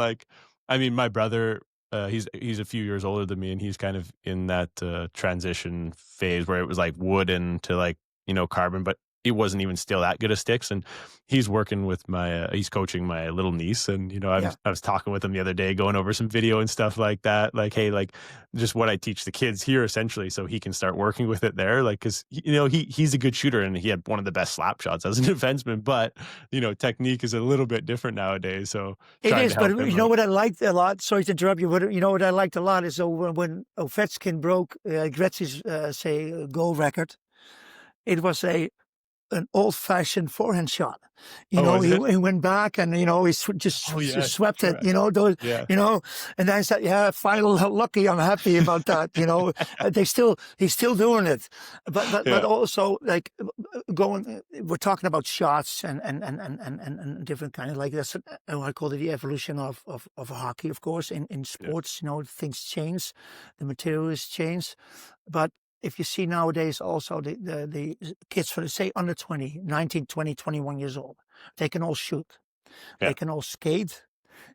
my brother, he's a few years older than me, and he's kind of in that transition phase where it was like wooden to carbon, but it wasn't even still that good of sticks. And he's working with he's coaching my little niece. And, I was talking with him the other day, going over some video and stuff like that. Like, hey, just what I teach the kids here, essentially, so he can start working with it there. Cause he's a good shooter, and he had one of the best slap shots as a defenseman, but, technique is a little bit different nowadays. So it is, but what I liked a lot, sorry to interrupt you, but what I liked a lot is when Ovechkin broke Gretzky's, goal record, it was an old-fashioned forehand shot. He went back and he swept it. And I said, "Yeah, finally, lucky. I'm happy about that." He's still doing it, but also we're talking about shots and different kind of that's I call it the evolution of hockey, of course. In sports, things change, the materials change, but if you see nowadays also the kids for, say, under 20, 19, 20, 21 years old, they can all shoot. Yeah. They can all skate,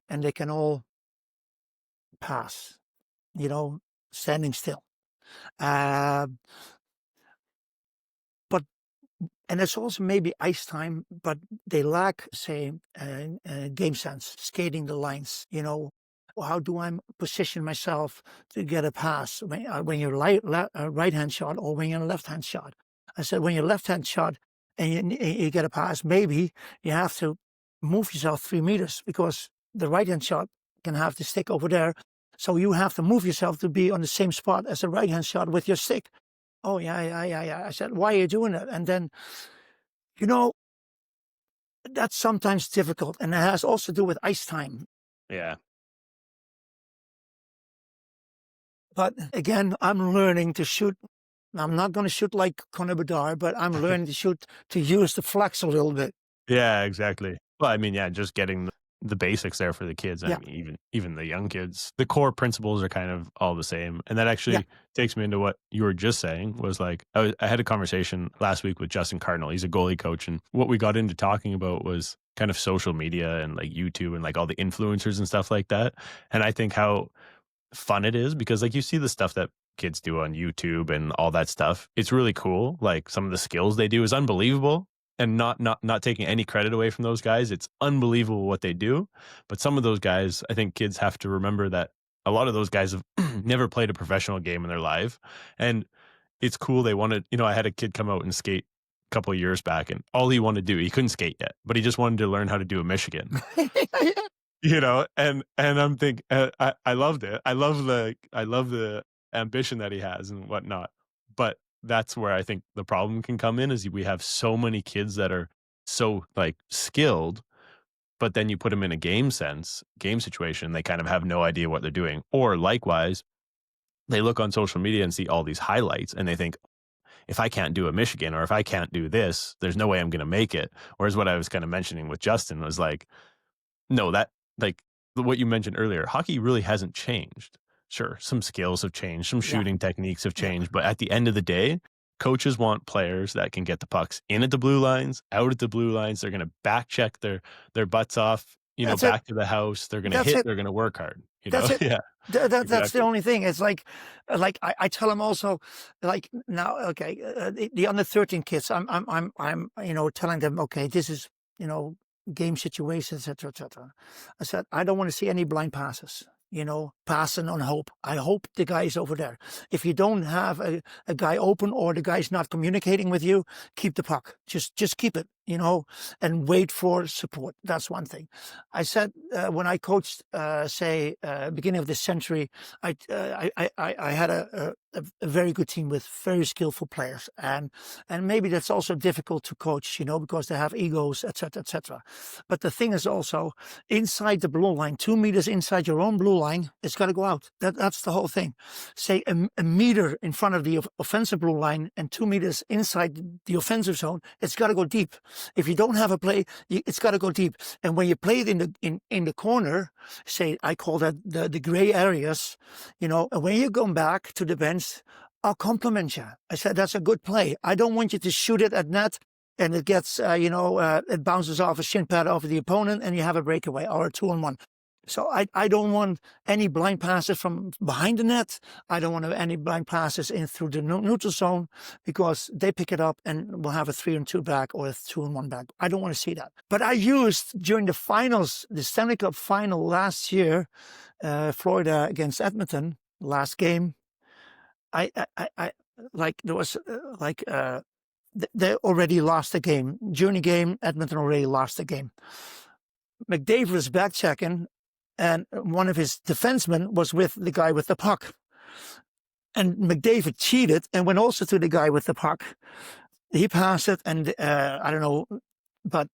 and they can all pass, standing still. And it's also maybe ice time, but they lack, say, game sense, skating the lines, How do I position myself to get a pass when you're right-hand shot or when you're left-hand shot? I said, when you're left-hand shot and you get a pass, maybe you have to move yourself 3 meters, because the right-hand shot can have the stick over there. So you have to move yourself to be on the same spot as the right-hand shot with your stick. Oh, yeah. I said, why are you doing that? And then, that's sometimes difficult. And it has also to do with ice time. Yeah. But again, I'm learning to shoot. I'm not going to shoot like Conor Bedard, but I'm learning to use the flex a little bit. Yeah, exactly. Well, just getting the basics there for the kids. I mean, even the young kids, the core principles are kind of all the same. And that actually takes me into what you were just saying, was I had a conversation last week with Justin Cardinal. He's a goalie coach. And what we got into talking about was kind of social media and YouTube and all the influencers and stuff like that. And I think how fun it is, because you see the stuff that kids do on YouTube and all that stuff. It's really cool. Some of the skills they do is unbelievable, and not taking any credit away from those guys. It's unbelievable what they do. But some of those guys, I think kids have to remember that a lot of those guys have never played a professional game in their life. And it's cool. They wanted, I had a kid come out and skate a couple of years back, and all he wanted to do, he couldn't skate yet, but he just wanted to learn how to do a Michigan. And I'm thinking, I loved it. I love the ambition that he has and whatnot. But that's where I think the problem can come in, is we have so many kids that are so skilled, but then you put them in a game situation, they kind of have no idea what they're doing. Or likewise, they look on social media and see all these highlights and they think, if I can't do a Michigan or if I can't do this, there's no way I'm going to make it. Whereas what I was kind of mentioning with Justin was like, no, that like what you mentioned earlier, hockey really hasn't changed. Sure, some skills have changed, some Yeah, shooting techniques have yeah. changed, but at the end of the day, coaches want players that can get the pucks in at the blue lines, out at the blue lines. They're going to back check their butts off, That's it. back to the house. They're going to That's hit. it. They're going to work hard. That's it. Yeah, That's the exactly. only thing. It's like I tell them also, like now, okay, the under 13 kids. I'm telling them, okay, this is game situations, etc., etc. I said I don't want to see any blind passes. Passing on hope. I hope the guy is over there. If you don't have a guy open or the guy's not communicating with you, keep the puck. Just keep it. And wait for support. That's one thing. I said when I coached, beginning of this century, I had a very good team with very skillful players, and maybe that's also difficult to coach, because they have egos, etc., etc. But the thing is also inside the blue line, 2 meters inside your own blue line, it's got to go out. That's the whole thing. Say a meter in front of the offensive blue line and 2 meters inside the offensive zone, it's got to go deep. If you don't have a play, it's got to go deep. And when you play it in the corner, say I call that the gray areas, and when you come back to the bench, I'll compliment you. I said that's a good play. I don't want you to shoot it at net and it gets it bounces off a shin pad off of the opponent and you have a breakaway or a 2-on-1. So I don't want any blind passes from behind the net. I don't want any blind passes in through the neutral zone because they pick it up and we'll have a 3-on-2 back or a 2-on-1 back. I don't want to see that. But I used during the finals, the Stanley Cup final last year, Florida against Edmonton, last game. I like there was they already lost the game. During the game, Edmonton already lost the game. McDavid was back checking, and one of his defensemen was with the guy with the puck. And McDavid cheated and went also to the guy with the puck. He passed it, and I don't know, but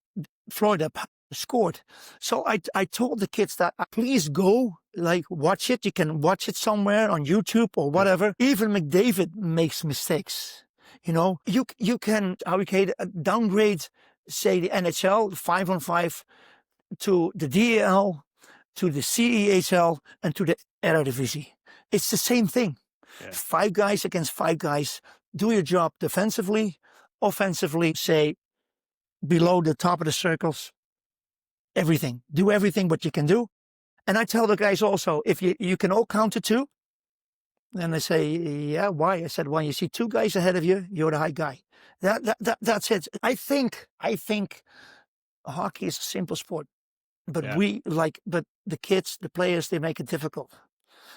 Florida scored. So I told the kids that please go, watch it. You can watch it somewhere on YouTube or whatever. Even McDavid makes mistakes. You can downgrade, say, the NHL 5-on-5 to the DEL, to the CEHL, and to the Eredivisie. It's the same thing. Yeah. 5 guys against 5 guys. Do your job defensively, offensively, say, below the top of the circles. Everything. Do everything what you can do. And I tell the guys also, if you can all count to 2, and they say, yeah, why? I said, when you see 2 guys ahead of you, you're the high guy. That's it. I think hockey is a simple sport. But yeah. But the kids, the players, they make it difficult.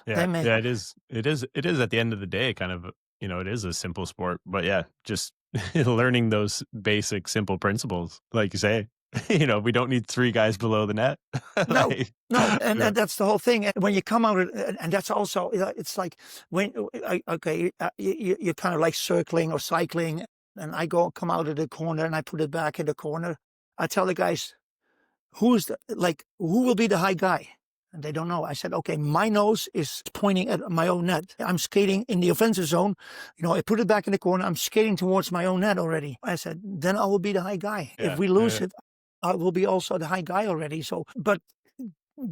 Yeah, it is. It is at the end of the day, kind of, it is a simple sport, but yeah, just learning those basic, simple principles, like you say, we don't need 3 guys below the net. No, and that's the whole thing. And when you come out, and that's also, it's like when, you're kind of like circling or cycling, and I come out of the corner and I put it back in the corner. I tell the guys, who will be the high guy? And they don't know. I said, okay, my nose is pointing at my own net. I'm skating in the offensive zone. I put it back in the corner. I'm skating towards my own net already. I said, then I will be the high guy. Yeah, if we lose it, I will be also the high guy already. So, but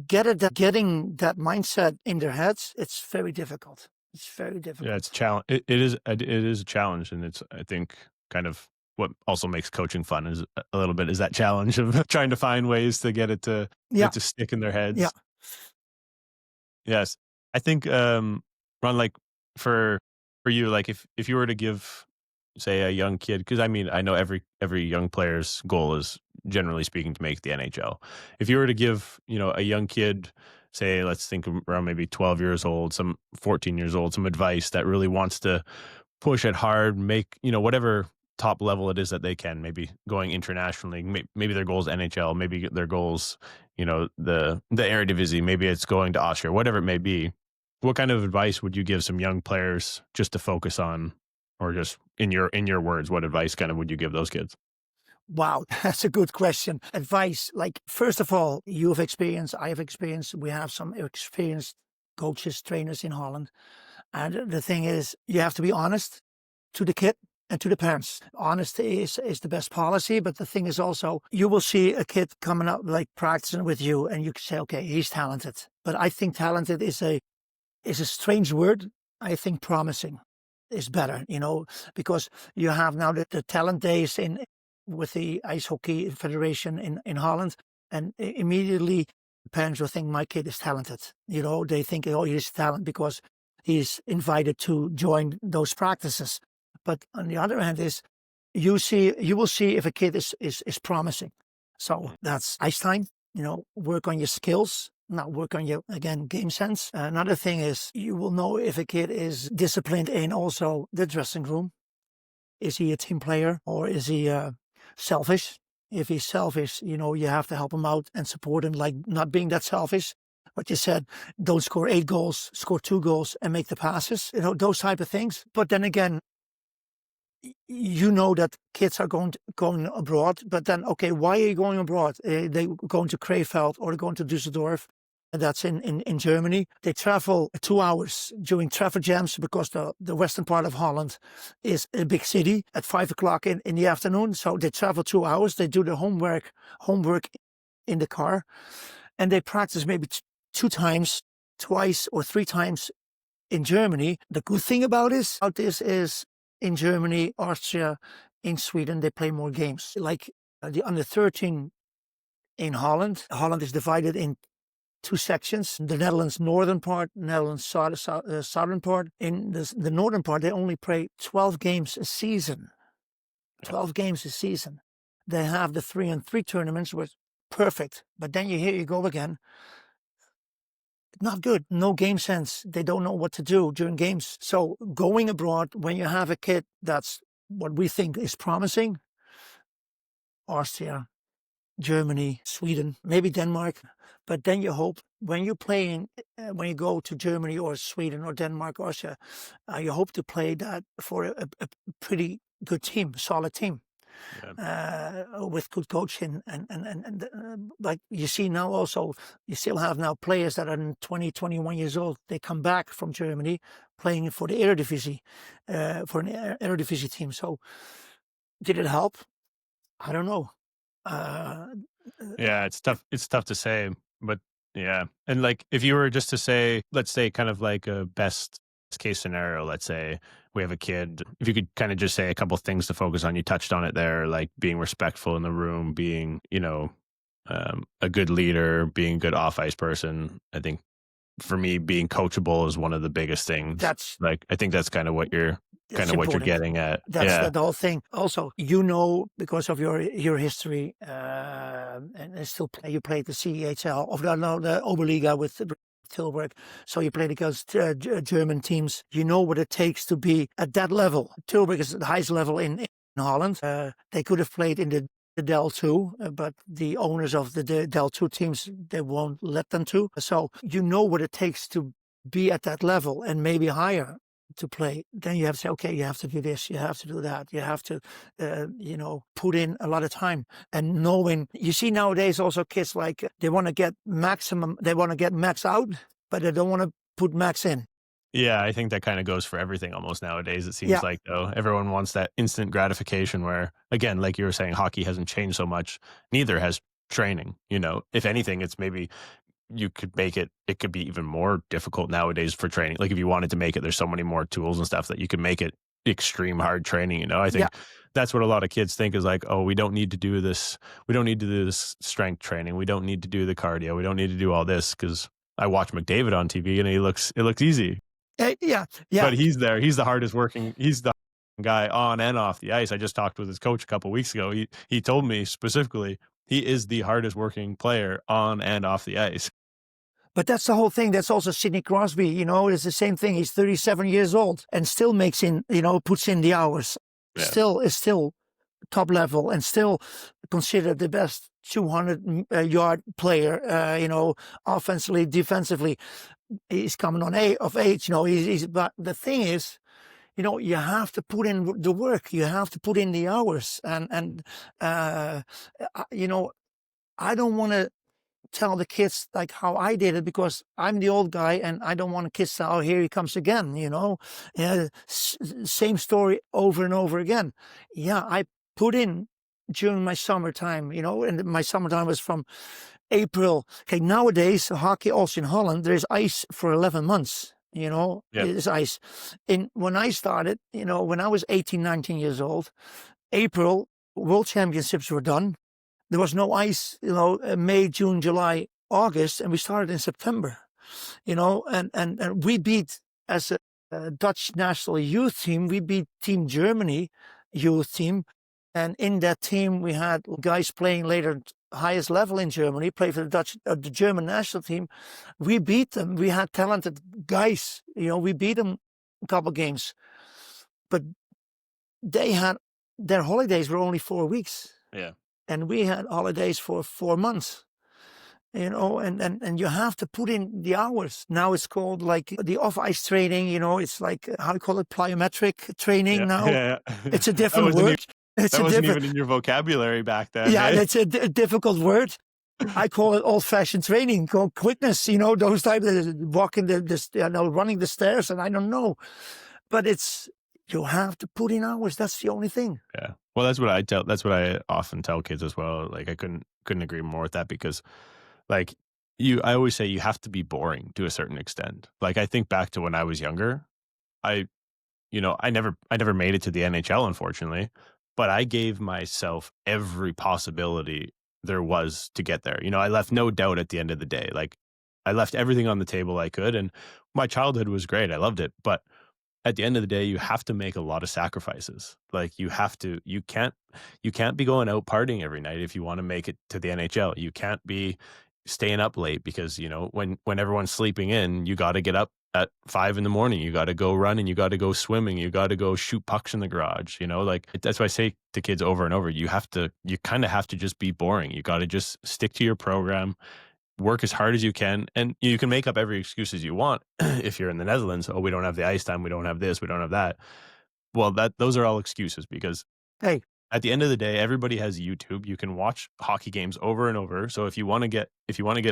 getting that mindset in their heads, it's very difficult. It's very difficult. Yeah, it's a challenge. It is a challenge. And it's, I think, kind of what also makes coaching fun is a little bit is that challenge of trying to find ways to get it to stick in their heads. Yeah. Yes. I think, Ron, like for you, like if you were to give, say, a young kid, because I mean, I know every young player's goal is generally speaking to make the NHL. If you were to give, a young kid, say, let's think around maybe 12 years old, some 14 years old, some advice that really wants to push it hard, make, whatever top level it is that they can, maybe going internationally, maybe their goal is NHL, maybe their goals, the Eredivisie, maybe it's going to Austria, whatever it may be. What kind of advice would you give some young players just to focus on, or just in your words, what advice kind of would you give those kids? Wow, that's a good question. Advice, first of all, you have experience, I have experience, we have some experienced coaches, trainers in Holland. And the thing is, you have to be honest to the kid and to the parents. Honesty is the best policy, but the thing is also, you will see a kid coming up, like practicing with you, and you can say, okay, he's talented. But I think talented is a strange word. I think promising is better, because you have now the talent days with the Ice Hockey Federation in Holland, and immediately parents will think my kid is talented. They think, oh, he's talent because he's invited to join those practices. But on the other hand is, you will see if a kid is promising. So that's ice time, work on your skills, not work on your, again, game sense. Another thing is, you will know if a kid is disciplined in also the dressing room. Is he a team player, or is he selfish? If he's selfish, you have to help him out and support him, like not being that selfish. What you said, don't score 8 goals, score 2 goals and make the passes, those type of things. But then again, that kids are going abroad, but then, okay, why are you going abroad? They going to Cruyff or they're going to Düsseldorf, and that's in Germany. They travel 2 hours during traffic jams because the western part of Holland is a big city at 5 o'clock in the afternoon. So they travel 2 hours. They do the homework in the car, and they practice maybe 2 times, twice or 3 times in Germany. The good thing about this is, in Germany, Austria, in Sweden, they play more games. Like the under 13 in Holland. Holland is divided in 2 sections. The Netherlands northern part, Netherlands southern part. In the northern part, they only play 12 games a season. 12 games a season. They have the 3-on-3 tournaments, which perfect. But then here you go again. Not good. No game sense. They don't know what to do during games. So going abroad, when you have a kid that's what we think is promising, Austria, Germany, Sweden, maybe Denmark, but then you hope when you go to Germany or Sweden or Denmark, Austria, you hope to play that for a pretty good team, solid team. Yeah. With good coaching and like you see now also, you still have now players that are 20, 21 years old. They come back from Germany playing for the Eredivisie, for an Eredivisie team. So did it help? I don't know. Yeah, it's tough. It's tough to say, but yeah. And like, if you were just to say, let's say kind of like a best case scenario, let's say we have a kid, if you could kind of just say a couple of things to focus on, you touched on it there, like being respectful in the room, being, a good leader, being a good off-ice person. I think for me, being coachable is one of the biggest things. That's like, I think that's kind of what you're getting at. That's the whole thing. Also, because of your history, and still you played the CEHL of the Oberliga with Tilburg, so you played against German teams. You know what it takes to be at that level. Tilburg is the highest level in Holland. They could have played in the Del 2, but the owners of the Del 2 teams, they won't let them to. So you know what it takes to be at that level and maybe higher to play. Then you have to say, okay, you have to do this, you have to do that, you have to, put in a lot of time. And knowing, you see nowadays also kids like they want to get maximum, they want to get max out, but they don't want to put max in. Yeah, I think that kind of goes for everything almost nowadays. It seems like, though, everyone wants that instant gratification where, again, like you were saying, hockey hasn't changed so much. Neither has training. If anything, it's maybe you could make it could be even more difficult nowadays for training. Like if you wanted to make it, there's so many more tools and stuff that you can make it extreme hard training. I think that's what a lot of kids think is like, oh, we don't need to do this. We don't need to do this strength training. We don't need to do the cardio. We don't need to do all this because I watch McDavid on TV and it looks easy. Yeah. But he's there. He's the hardest working. He's the guy on and off the ice. I just talked with his coach a couple of weeks ago. He told me specifically he is the hardest working player on and off the ice. But that's the whole thing. That's also Sidney Crosby. It's the same thing. He's 37 years old and still makes in, puts in the hours. Yeah. Is still top level and still considered the best 200-yard player. Offensively, defensively, he's coming on of age. But the thing is, you have to put in the work. You have to put in the hours. And I don't want to tell the kids like how I did it, because I'm the old guy and I don't want kids to, oh, here he comes again, Yeah, same story over and over again. Yeah, I put in during my summertime, and my summertime was from April. Okay, nowadays, hockey also in Holland, there's ice for 11 months. Yep. It's ice. When I started, when I was 18, 19 years old, April, World Championships were done. There was no ice, May, June, July, August, and we started in September, and we beat, as a Dutch national youth team, we beat Team Germany youth team. And in that team, we had guys playing later highest level in Germany, play for the German national team. We beat them. We had talented guys, we beat them a couple games, but their holidays were only 4 weeks. Yeah. And we had holidays for 4 months, and you have to put in the hours. Now it's called like the off-ice training, it's like, how do you call it, plyometric training now? Yeah. It's a different word. That wasn't even in your vocabulary back then. Yeah, hey? it's a difficult word. I call it old-fashioned training, called quickness, those types of walking running the stairs, and I don't know. But you have to put in hours. That's the only thing. Yeah. Well, that's what I often tell kids as well. Like, I couldn't agree more with that, because like I always say you have to be boring to a certain extent. Like, I think back to when I was younger, I never made it to the NHL, unfortunately, but I gave myself every possibility there was to get there. I left no doubt at the end of the day. Like, I left everything on the table I could, and my childhood was great. I loved it, but at the end of the day, you have to make a lot of sacrifices. Like, you can't be going out partying every night if you want to make it to the NHL. You can't be staying up late because, when everyone's sleeping in, you got to get up at 5 a.m. You got to go running, you got to go swimming, you got to go shoot pucks in the garage, like that's why I say to kids over and over, you kind of have to just be boring. You got to just stick to your program, work as hard as you can, and you can make up every excuse as you want. If you're in the Netherlands, oh, we don't have the ice time, we don't have this, we don't have that. Well, those are all excuses, because hey, at the end of the day, everybody has YouTube. You can watch hockey games over and over. So if you want to get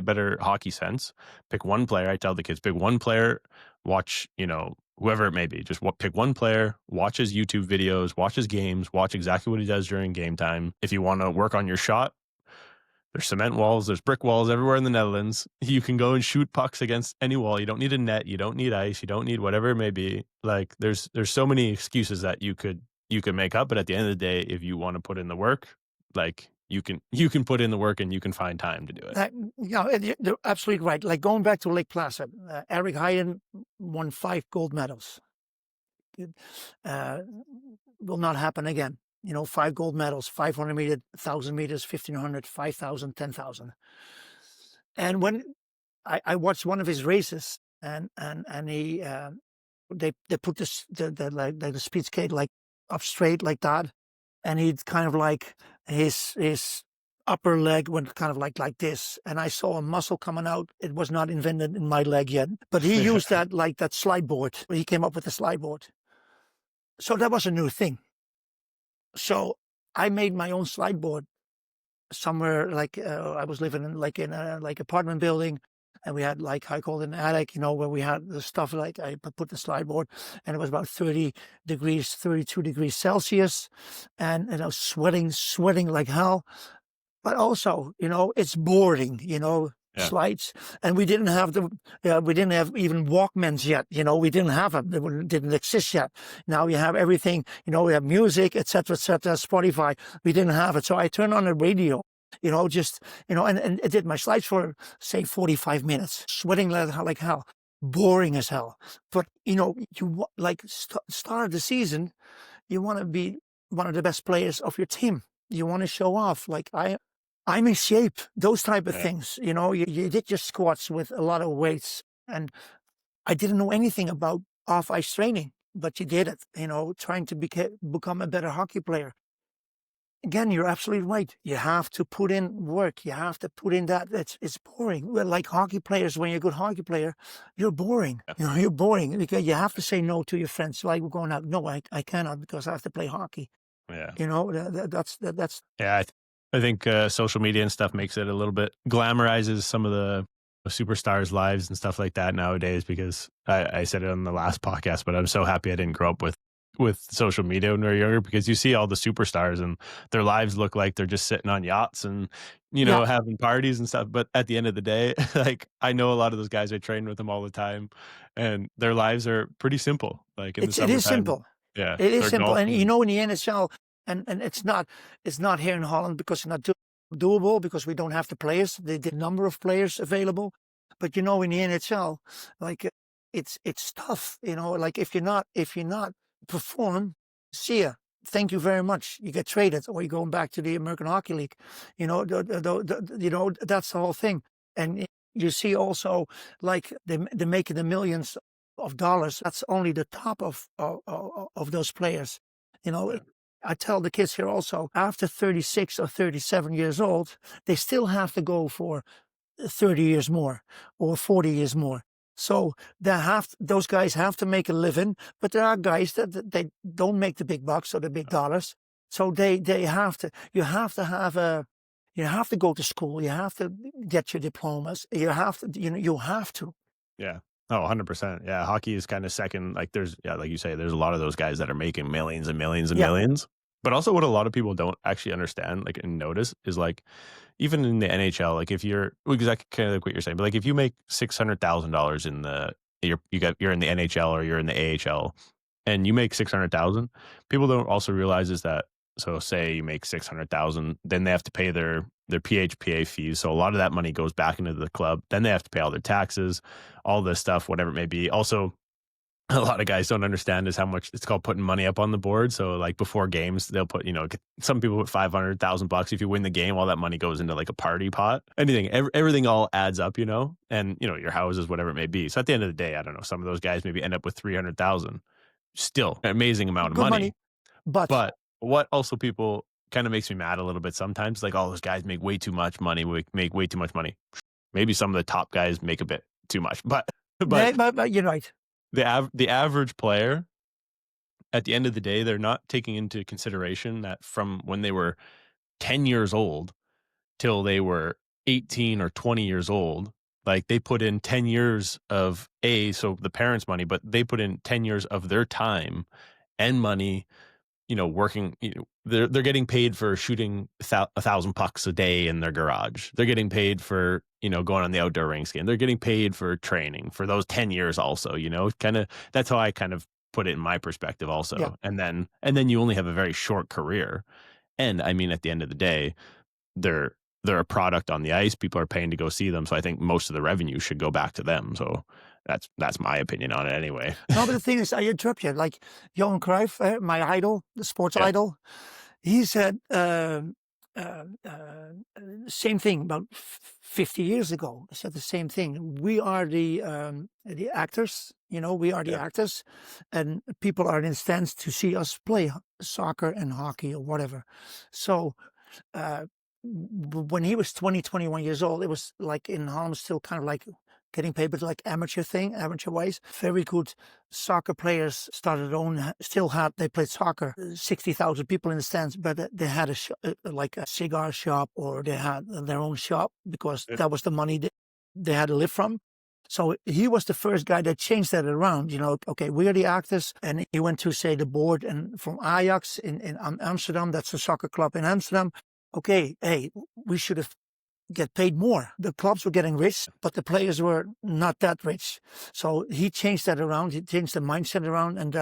better hockey sense, pick one player. I tell the kids, pick one player, watch, whoever it may be, just pick one player, watch his YouTube videos, watch his games, watch exactly what he does during game time. If you want to work on your shot, there's cement walls, there's brick walls everywhere in the Netherlands. You can go and shoot pucks against any wall. You don't need a net, you don't need ice, you don't need whatever it may be. Like, there's so many excuses that you could make up, but at the end of the day, if you want to put in the work, like, you can put in the work and you can find time to do it. You're absolutely right. Like, going back to Lake Placid, Eric Heiden won 5 gold medals. Will not happen again. 5 gold medals, 500 meters, 1,000 meters, 1,500, 5,000, 10,000. And when I watched one of his races, and he they put the speed skate like up straight like that, and he'd kind of like his upper leg went kind of like this, and I saw a muscle coming out. It was not invented in my leg yet, but he used that slide board. He came up with a slide board, so that was a new thing. So I made my own slide board somewhere, like I was living in a apartment building, and we had, like, I call it an attic, where we had the stuff, like I put the slide board, and it was about 32 degrees Celsius, and I was sweating like hell. But also, it's boring, Yeah. slides, and we didn't have even Walkmans yet. We didn't have them; they didn't exist yet. Now you have everything. We have music, etc., Spotify. We didn't have it, so I turned on the radio. And it did my slides for, say, 45 minutes, sweating like hell, boring as hell. But you start of the season, you want to be one of the best players of your team. You want to show off, like I'm in shape, those type of things. You did your squats with a lot of weights, and I didn't know anything about off-ice training, but you did it, trying to become a better hockey player. Again, you're absolutely right. You have to put in work. You have to put in that. It's boring. Well, like hockey players, when you're a good hockey player, you're boring. You're boring because you have to say no to your friends. Like, we're going out. No, I cannot, because I have to play hockey. Yeah. That's. Yeah. I think social media and stuff makes it a little bit glamorizes some of the superstars' lives and stuff like that nowadays. Because I said it on the last podcast, but I'm so happy I didn't grow up with social media when we were younger, because you see all the superstars and their lives look like they're just sitting on yachts and Yeah, having parties and stuff. But at the end of the day, like I know a lot of those guys. I train with them all the time, and their lives are pretty simple. Like in the it is summertime, simple. yeah, It is they're simple, and golfing. in the NHL, and it's not here in Holland because it's not doable because we don't have the players, the number of players available. But in the NHL, like it's tough. Like if you're not perform, see ya. Thank you very much. You get traded, or you're going back to the American Hockey League. That's the whole thing. And you see also like they're making the millions of dollars. That's only the top of those players. You know, Yeah. I tell the kids here also, after 36 or 37 years old, they still have to go for 30 years more or 40 years more. So those guys have to make a living, but there are guys that they don't make the big bucks or the big dollars. So they have to, you have to go to school. You have to get your diplomas. You have to, you have to. Yeah. Oh, 100%. Yeah, hockey is kinda second, like, there's yeah, like you say, there's a lot of those guys that are making millions and millions and Yeah. millions, but also what a lot of people don't actually understand, like, and notice is, like, even in the NHL, like, if you're well, exactly kinda like what you're saying, but, like, if you make $600,000 in the you're in the NHL or you're in the AHL and you make 600,000, people don't also realize is that so say you make 600,000, then they have to pay their PHPA fees. So a lot of that money goes back into the club. Then they have to pay all their taxes, all this stuff, whatever it may be. Also, a lot of guys don't understand is how much it's called putting money up on the board. So like before games, they'll put, some people put 500,000 bucks. If you win the game, all that money goes into like a party pot. Anything, everything all adds up, and your houses, whatever it may be. So at the end of the day, I don't know, some of those guys maybe end up with 300,000. Still an amazing amount of Good money, money. but But what also people kind of makes me mad a little bit sometimes, like, oh, those guys make way too much money, make way too much money. Maybe some of the top guys make a bit too much, but but yeah, but you're right. the average player, at the end of the day, they're not taking into consideration that from when they were 10 years old till they were 18 or 20 years old, like they put in 10 years of so the parents' money, but they put in 10 years of their time and money, working, they're getting paid for shooting 1,000 pucks a day in their garage. They're getting paid for, going on the outdoor rinks game. They're getting paid for training for those 10 years also, kind of, that's how I kind of put it in my perspective Yeah. also. And then you only have a very short career. And I mean, at the end of the day, they're they're a product on the ice. People are paying to go see them. So I think most of the revenue should go back to them. So that's my opinion on it anyway. No, but the thing is, I interrupt you. Like Johan Cruyff, my idol, the sports Yeah. idol, he said same thing about 50 years ago. He said the same thing. We are the actors. We are the Yeah. actors, and people are in stands to see us play soccer and hockey or whatever. So uh, when he was 20, 21 years old, it was like in Holland still kind of like getting paid, but like amateur wise. Very good soccer players started they played soccer. 60,000 people in the stands, but they had like a cigar shop, or they had their own shop because Yeah. that was the money they had to live from. So he was the first guy that changed that around. Okay, we're the actors, and he went to say the board and from Ajax in Amsterdam. That's a soccer club in Amsterdam. Okay, hey, we should have get paid more. The clubs were getting rich, but the players were not that rich. So he changed that around. He changed the mindset around, and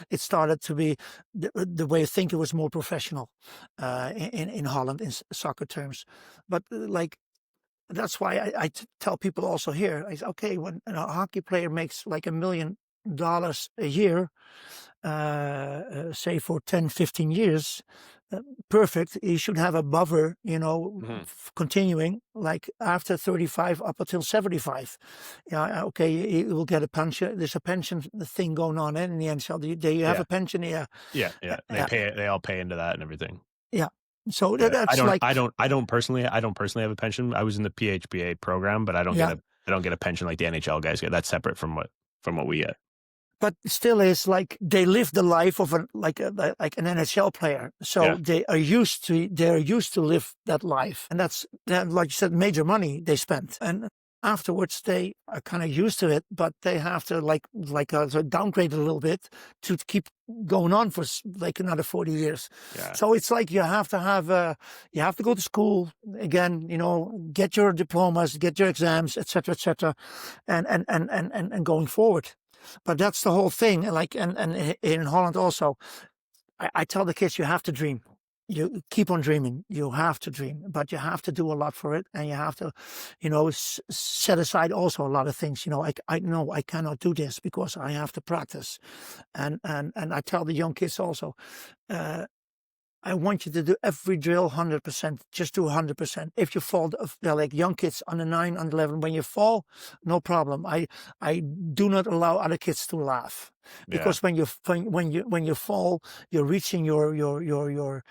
it started to be the way of thinking was more professional in Holland in soccer terms. But like that's why I tell people also here, I say, okay, when a hockey player makes like $1 million a year, say for 10, 15 years, perfect. He should have a buffer, Mhm. continuing like after 35 up until 75. Yeah, okay, he will get a pension. There's a pension thing going on in the NHL. Do you have Yeah. a pension? Yeah. Yeah. Yeah. They all pay into that and everything. Yeah. So Yeah. I that's don't like, I don't I don't personally have a pension. I was in the PHPA program, but I don't yeah. get a pension like the NHL guys get. That's separate from what we get. but still is like they live the life of like an NHL player. So they're used to live that life. And that's, like you said, major money they spent. And afterwards they are kind of used to it, but they have to so downgrade a little bit to keep going on for like another 40 years. Yeah. So it's like you have to go to school again, get your diplomas, get your exams, etc., and going forward. But that's the whole thing. Like, and in Holland also, I tell the kids, you have to dream. You keep on dreaming. You have to dream, but you have to do a lot for it, and you have to, set aside also a lot of things. I know I cannot do this because I have to practice, and I tell the young kids also, I want you to do every drill 100%. Just do 100%. If you fall, they're like young kids under 9, under 11. When you fall, no problem. I do not allow other kids to laugh, because when you fall, you're reaching your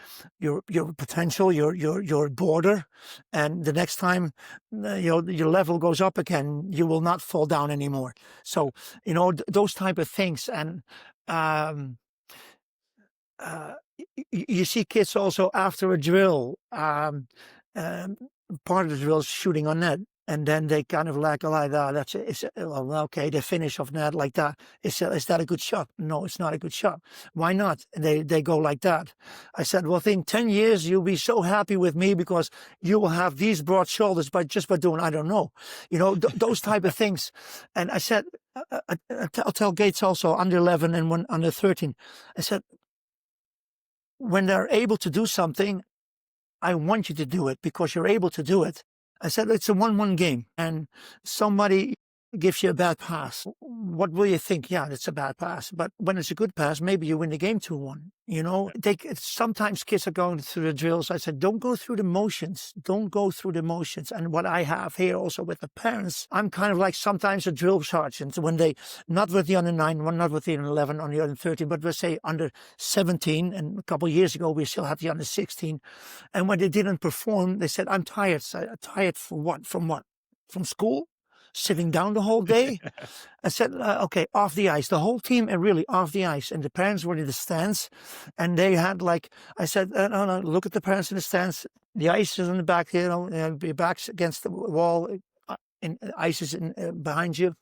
potential, your border, and the next time your level goes up again, you will not fall down anymore. So those type of things, and you see kids also after a drill, part of the drill is shooting on net, and then they kind of like, oh, that's it. Okay, they finish off net like that. Is that a good shot? No, it's not a good shot. Why not? They go like that. I said, well, in 10 years, you'll be so happy with me because you will have these broad shoulders just by doing, I don't know, those type of things. And I said, I'll tell Gates also, under 11 and one under 13. I said, when they're able to do something, I want you to do it because you're able to do it. I said, it's a 1-1 game, and somebody gives you a bad pass. What will you think? Yeah, it's a bad pass. But when it's a good pass, maybe you win the game 2-1. Sometimes kids are going through the drills. I said, don't go through the motions. Don't go through the motions. And what I have here also with the parents, I'm kind of like sometimes a drill sergeant when they, not with the under 9, not with the under 11, on the under 13, but we'll say under 17. And a couple of years ago, we still had the under 16. And when they didn't perform, they said, I'm tired. Tired for what? From what? From school? Sitting down the whole day? I said, okay, off the ice. The whole team are really off the ice. And the parents were in the stands. And they had I said, no, look at the parents in the stands. The ice is in the back here, your back's against the wall. And ice is behind you.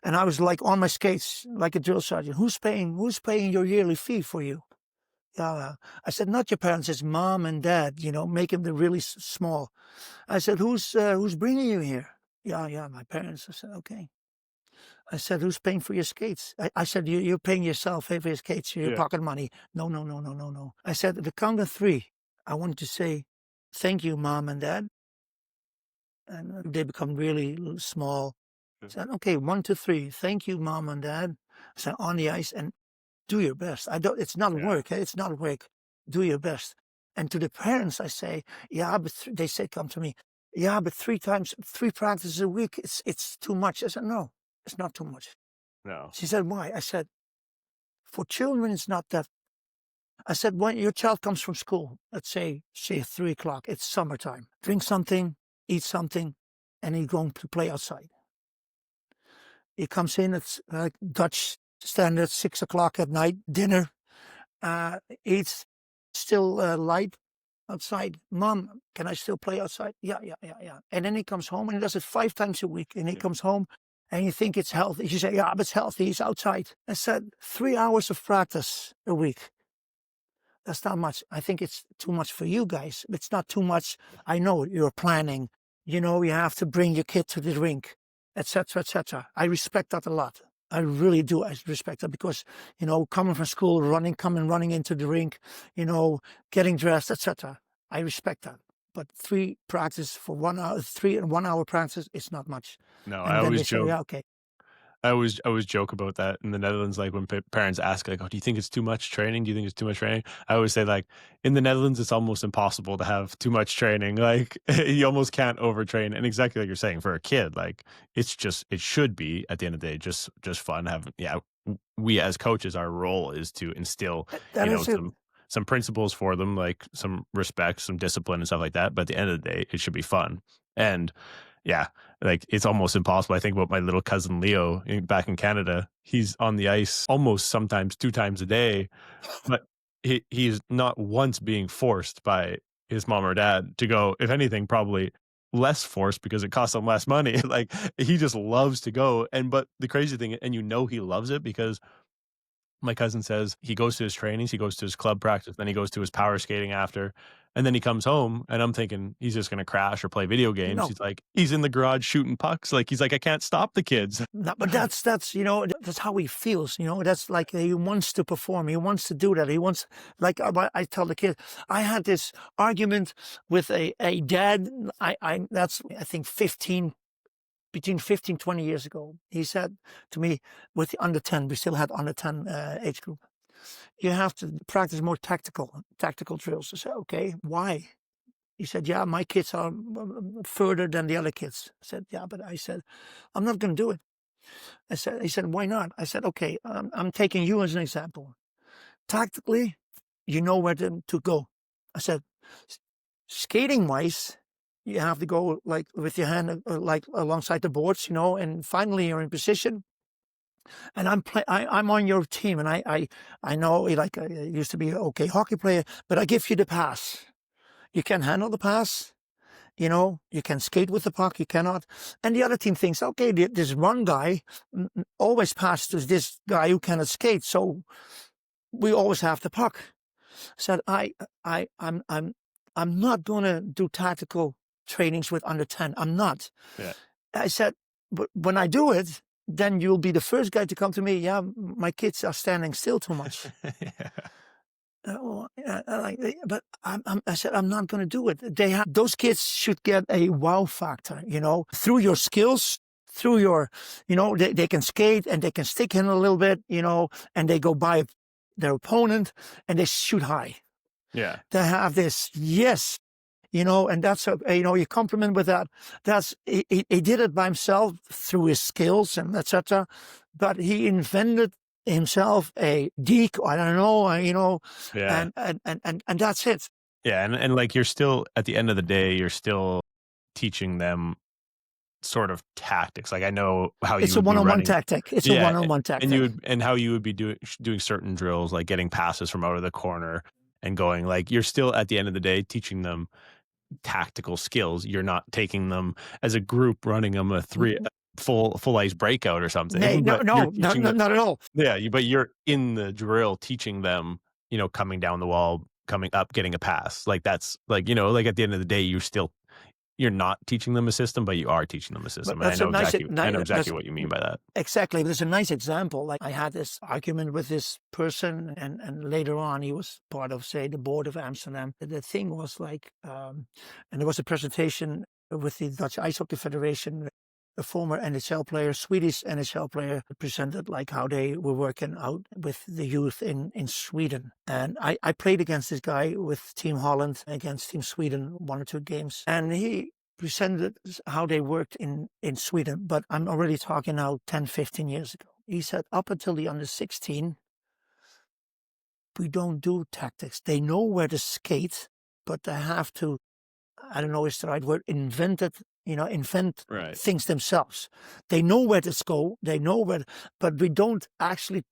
And I was like on my skates, like a drill sergeant. Who's paying your yearly fee for you? Yeah. I said, not your parents, it's mom and dad, make them really small. I said, who's bringing you here? Yeah, my parents. I said, okay. I said, who's paying for your skates? I said, you're paying yourself for your skates, your pocket money. No. I said, at the count of 3, I want to say, thank you, mom and dad. And they become really small. I said, okay, 1 to 3. Thank you, mom and dad. I said, on the ice, and do your best. It's not work. It's not work. Do your best. And to the parents, I say, yeah, but they say, come to me. Yeah, but 3 practices a week, it's too much. I said, no, it's not too much. No. She said, why? I said, for children, it's not that. I said, when your child comes from school, let's say 3 o'clock, it's summertime. Drink something, eat something, and he's going to play outside. He comes in, it's Dutch standard, 6 o'clock at night, dinner, eats, still light. Outside, mom, can I still play outside? Yeah. And then he comes home and he does it 5 times a week. And he comes home and you think it's healthy. You say, yeah, but it's healthy. He's outside. I said, 3 hours of practice a week. That's not much. I think it's too much for you guys. It's not too much. I know you're planning. You have to bring your kid to the rink, etc., etc. I respect that a lot. I really do. I respect that because, coming from school, running into the rink, getting dressed, etc. I respect that. But 3 practice for 1 hour, 3 and 1 hour practice, it's not much. No, And I then always they say, joke. yeah, okay. I always joke about that in the Netherlands. Like when parents ask, like, "Oh, do you think it's too much training? Do you think it's too much training?" I always say, like, in the Netherlands, it's almost impossible to have too much training. Like, you almost can't overtrain. And exactly like you're saying, for a kid, like, it should be at the end of the day just fun. We as coaches, our role is to instill, some principles for them, like some respect, some discipline, and stuff like that. But at the end of the day, it should be fun. And yeah, like it's almost impossible. I think about my little cousin Leo back in Canada. He's on the ice almost sometimes 2 times a day, but he's not once being forced by his mom or dad to go. If anything, probably less forced because it costs him less money. Like he just loves to go. And but the crazy thing, and he loves it because my cousin says he goes to his trainings, he goes to his club practice, then he goes to his power skating after, and then he comes home, and I'm thinking he's just gonna crash or play video games. No, He's like, he's in the garage shooting pucks. Like he's like, I can't stop the kids. no, but that's that's how he feels. That's like he wants to perform. He wants to do that. He wants, like I tell the kid. I had this argument with a dad. That's I think 15. Between 15, 20 years ago, he said to me, with the under 10, we still had under 10 age group, you have to practice more tactical drills. I said, okay, why? He said, yeah, my kids are further than the other kids. I said, yeah, but I said, I'm not going to do it. He said, why not? I said, okay, I'm taking you as an example. Tactically, you know where to go. I said, skating wise, you have to go like with your hand like alongside the boards, and finally you're in position. And I'm on your team, and I know, like I used to be an okay hockey player, but I give you the pass. You can handle the pass, you can skate with the puck, you cannot. And the other team thinks, okay, this one guy always passes to this guy who cannot skate, so we always have the puck. I said, I'm not gonna do tactical trainings with under 10. I'm not. Yeah. I said, but when I do it, then you'll be the first guy to come to me. Yeah, my kids are standing still too much. Yeah. But I said, I'm not going to do it. Those kids should get a wow factor, through your skills, through your, they can skate and they can stick in a little bit, and they go by their opponent and they shoot high. Yeah. They have this, yes, and that's you compliment with that. That's he did it by himself through his skills and etc. But he invented himself a deke. I don't know, Yeah. and that's it. Yeah, and like you're still at the end of the day, you're still teaching them sort of tactics. Like I know how It's you a would be one-on-one running. tactic. It's Yeah, a one-on-one tactic. and how you would be doing certain drills, like getting passes from out of the corner and going. Like you're still at the end of the day teaching them tactical skills. You're not taking them as a group running them a full ice breakout or something. No, not at all. Yeah, but you're in the drill teaching them, coming down the wall, coming up, getting a pass. Like that's like, like at the end of the day, you're not teaching them a system, but you are teaching them a system. And I know exactly what you mean by that. Exactly. There's a nice example. Like I had this argument with this person, and later on he was part of, say, the board of Amsterdam. The thing was like, and there was a presentation with the Dutch Ice Hockey Federation. A former NHL player, Swedish NHL player, presented like how they were working out with the youth in Sweden. And I played against this guy with Team Holland, against Team Sweden, 1 or 2 games. And he presented how they worked in Sweden. But I'm already talking now 10, 15 years ago. He said up until the under 16, we don't do tactics. They know where to skate, but they have to, I don't know if it's the right word, invent Right. things themselves. They know where to go. They know where, but we don't actually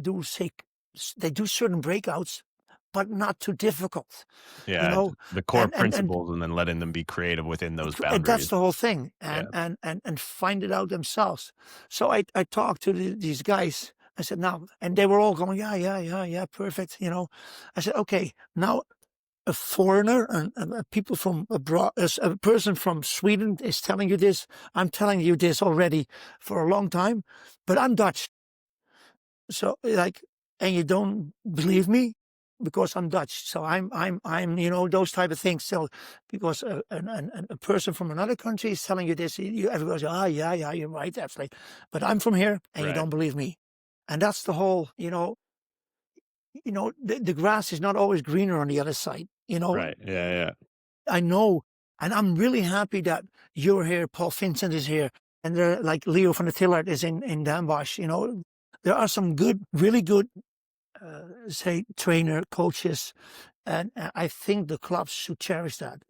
do, say, they do certain breakouts, but not too difficult. Yeah, the core principles, and then letting them be creative within those boundaries. And that's the whole thing, and find it out themselves. So I talked to these guys. I said, now, and they were all going, yeah, perfect. I said, okay, now a foreigner and people from abroad, a person from Sweden is telling you this. I'm telling you this already for a long time, but I'm Dutch. So and you don't believe me because I'm Dutch. So I'm those type of things. So because a person from another country is telling you this, everybody goes, yeah, you're right, absolutely. But I'm from here, and you don't believe me, and that's the whole, the grass is not always greener on the other side, Right. Yeah. I know. And I'm really happy that you're here. Paul Vincent is here. And they're like Leo van der Tillard is in Den Bosch. There are some really good, say, trainer coaches I think the clubs should cherish that,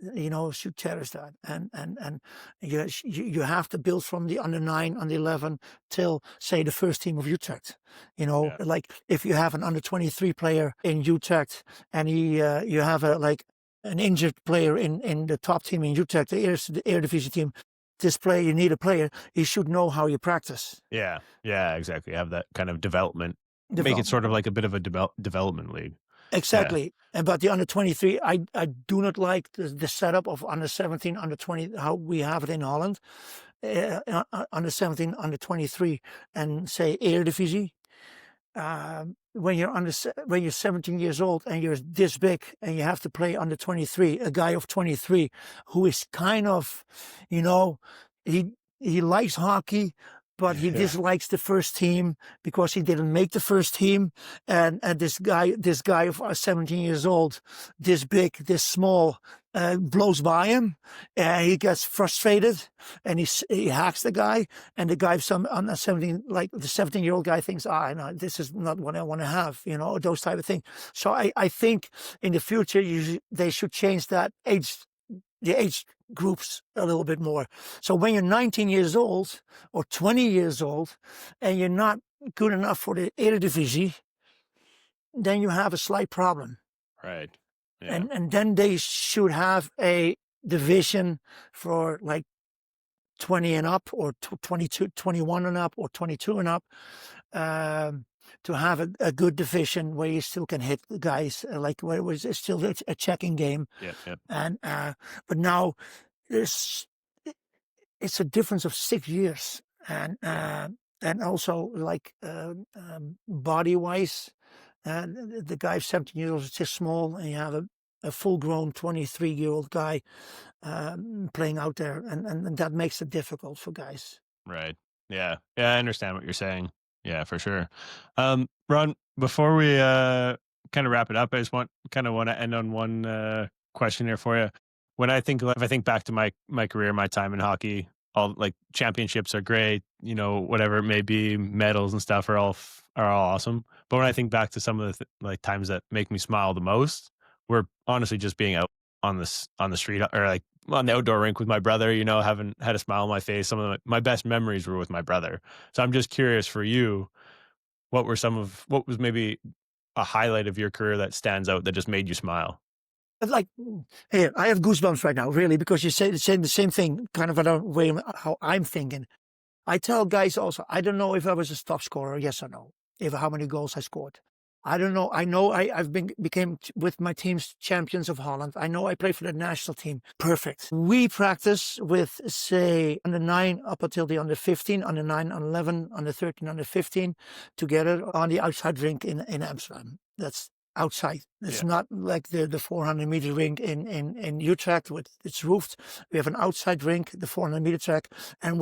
should cherish that. And you have to build from the under 9, under 11 till, say, the first team of Utrecht. Yeah. Like if you have an under 23 player in Utrecht and you have an injured player in the top team in Utrecht, the Eredivisie team, this player, you need a player, you should know how you practice. Yeah, exactly. Have that kind of development. Make it sort of like a bit of a development league. Exactly. Yeah. But the under 23, I do not like the setup of under 17, under 20, how we have it in Holland. Under 17, under 23, and say Eredivisie. When you're 17 years old and you're this big and you have to play under 23, a guy of 23 who is kind of, he likes hockey, but he dislikes the first team because he didn't make the first team. And this guy of 17 years old, this big, this small, blows by him, and he gets frustrated, and he hacks the guy, and the guy on the 17, like the 17-year-old guy thinks, no, this is not what I want to have, those type of things. So I think in the future they should change the age groups a little bit more. So when you're 19 years old or 20 years old and you're not good enough for the Eredivisie, then you have a slight problem. Right. Yeah. And then they should have a division for like 20 and up, or 22, 21 and up, or 22 and up, to have a good division where you still can hit the guys, like where it was still a checking game. Yeah. And but now it's a difference of 6 years, and also like body wise, the guy 17 years old is just small, and you have a full-grown 23-year-old guy playing out there, and that makes it difficult for guys. Right. Yeah. I understand what you're saying. Yeah, for sure. Ron, before we kind of wrap it up, I just want to end on one question here for you. If I think back to my career, my time in hockey, all like championships are great, whatever it may be, medals and stuff are all awesome. But when I think back to some of the times that make me smile the most, we're honestly just being out on the street, or like on the outdoor rink with my brother, having had a smile on my face. Some of my best memories were with my brother. So I'm just curious for you, what was maybe a highlight of your career that stands out that just made you smile? Like, here, I have goosebumps right now, really, because you say the same thing, kind of a way how I'm thinking. I tell guys also, I don't know if I was a top scorer, yes or no, how many goals I scored. I don't know. I know I've became with my team's champions of Holland. I know I played for the national team. Perfect. We practice with, say, under 9 up until the under 15, under 9, under 11, under 13, under 15, together on the outside rink in Amsterdam. That's outside. It's not like the 400-meter rink in Utrecht with it's roofed. We have an outside rink, the 400-meter track, and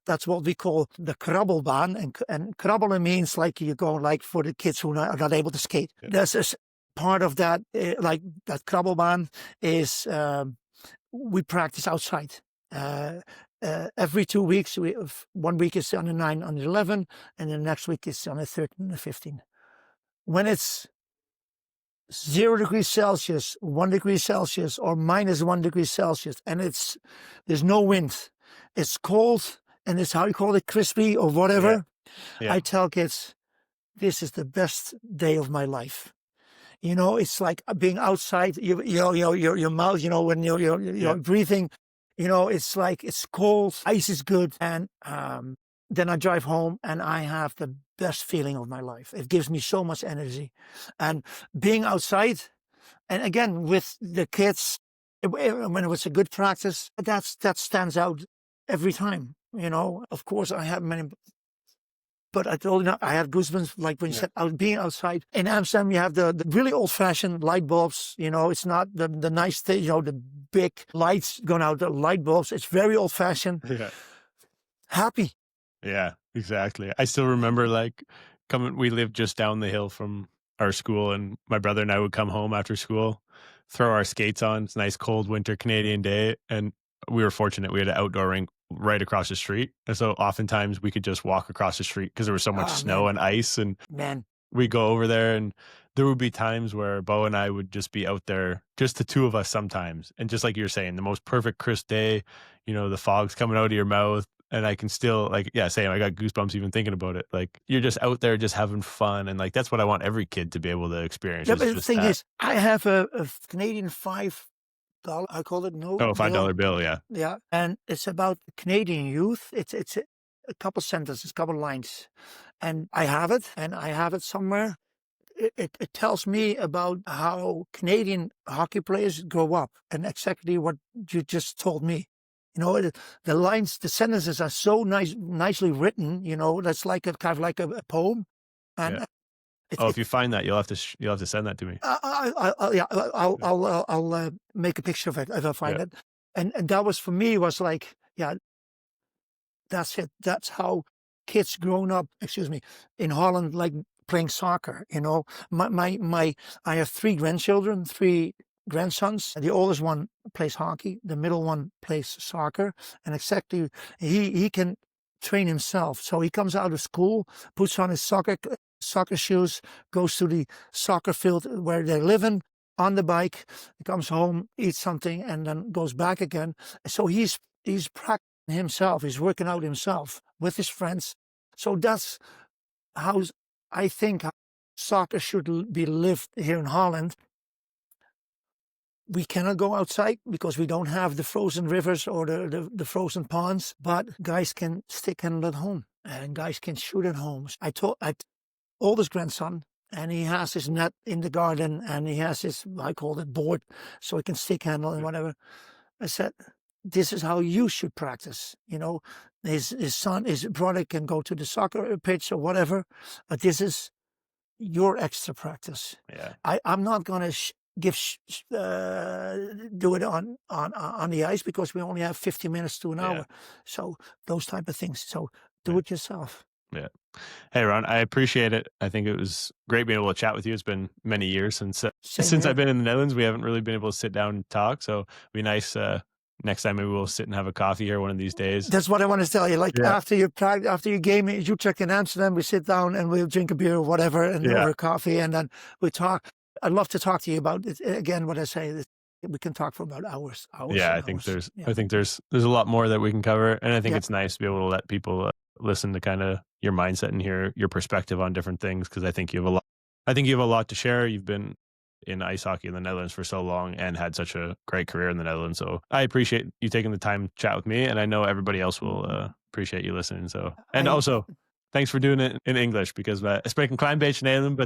that's what we call the krabbelbaan. And krabbelen means like you go like for the kids who are not able to skate. Yeah. There's a part of that, like that krabbelbaan is we practice outside. Every 2 weeks, 1 week is on the 9, on the 11, and the next week is on the 13 and the 15. When it's 0 degrees Celsius, 1 degree Celsius, or minus 1 degree Celsius, and there's no wind. It's cold, and it's how you call it, crispy or whatever. Yeah. I tell kids, this is the best day of my life. It's like being outside. Your mouth. When you're breathing. It's like it's cold. Ice is good, and then I drive home, and I have the best feeling of my life. It gives me so much energy. And being outside, and again, with the kids, when it was a good practice, that stands out every time. Of course, I have many, but I told you, I had goosebumps, like when you said being outside. In Amsterdam, you have the really old-fashioned light bulbs. It's not the nice thing, the big lights going out, the light bulbs. It's very old-fashioned. Yeah. Happy. Yeah, exactly. I still remember we lived just down the hill from our school, and my brother and I would come home after school, throw our skates on. It's a nice cold winter Canadian day, and we were fortunate. We had an outdoor rink right across the street. And so oftentimes we could just walk across the street because there was so much snow and ice, and we go over there, and there would be times where Bo and I would just be out there, just the two of us sometimes. And just like you're saying, the most perfect crisp day, the fog's coming out of your mouth. And I can still like, yeah, same. I got goosebumps even thinking about it. Like you're just out there just having fun. And like, that's what I want every kid to be able to experience. Yeah, Is but the just thing that. is, I have a Canadian $5, I call it no Oh, bill. $5 bill. Yeah. Yeah, and it's about Canadian youth. It's a couple sentences, a couple lines, and I have it, somewhere. It tells me about how Canadian hockey players grow up, and exactly what you just told me. The lines, the sentences are so nicely written. That's like a kind of like a poem, and Yeah. it, Oh, it if you find that, you'll have to send that to me. yeah, Yeah. I'll make a picture of it if I find Yeah. it, and that was for me was like, yeah, that's it. That's how kids grown up, excuse me, in Holland, like playing soccer. I have three grandchildren, three grandsons. The oldest one plays hockey. The middle one plays soccer, and exactly he can train himself. So he comes out of school, puts on his soccer shoes, goes to the soccer field where they're living on the bike, comes home, eats something, and then goes back again. So he's practicing himself. He's working out himself with his friends. So that's how I think soccer should be lived here in Holland. We cannot go outside because we don't have the frozen rivers or the frozen ponds, but guys can stick handle at home and guys can shoot at home. I told oldest grandson, and he has his net in the garden and he has his, I call it board, so he can stick handle and whatever. I said, this is how you should practice. His brother can go to the soccer pitch or whatever, but this is your extra practice. Yeah. I'm not going to do it on the ice because we only have 50 minutes to an Yeah. hour. So those type of things. So do Yeah. it yourself. Yeah. Hey, Ron, I appreciate it. I think it was great being able to chat with you. It's been many years since Same I've here. been in the Netherlands. We haven't really been able to sit down and talk. So it'd be nice. Next time maybe we'll sit and have a coffee here one of these days. That's what I want to tell you. Like Yeah. after your game in Utrecht in Amsterdam, we sit down and we'll drink a beer or whatever, and Yeah. or a coffee, and then we talk. I'd love to talk to you about it. Again, what I say, we can talk for about hours. Yeah, I think there's a lot more that we can cover, and I think Yeah. it's nice to be able to let people listen to kind of your mindset and hear your perspective on different things, because I think you have a lot. I think you have a lot to share. You've been in ice hockey in the Netherlands for so long and had such a great career in the Netherlands. So I appreciate you taking the time to chat with me, and I know everybody else will appreciate you listening. So, and also, thanks for doing it in English, because I spreek een klein beetje Nederlands,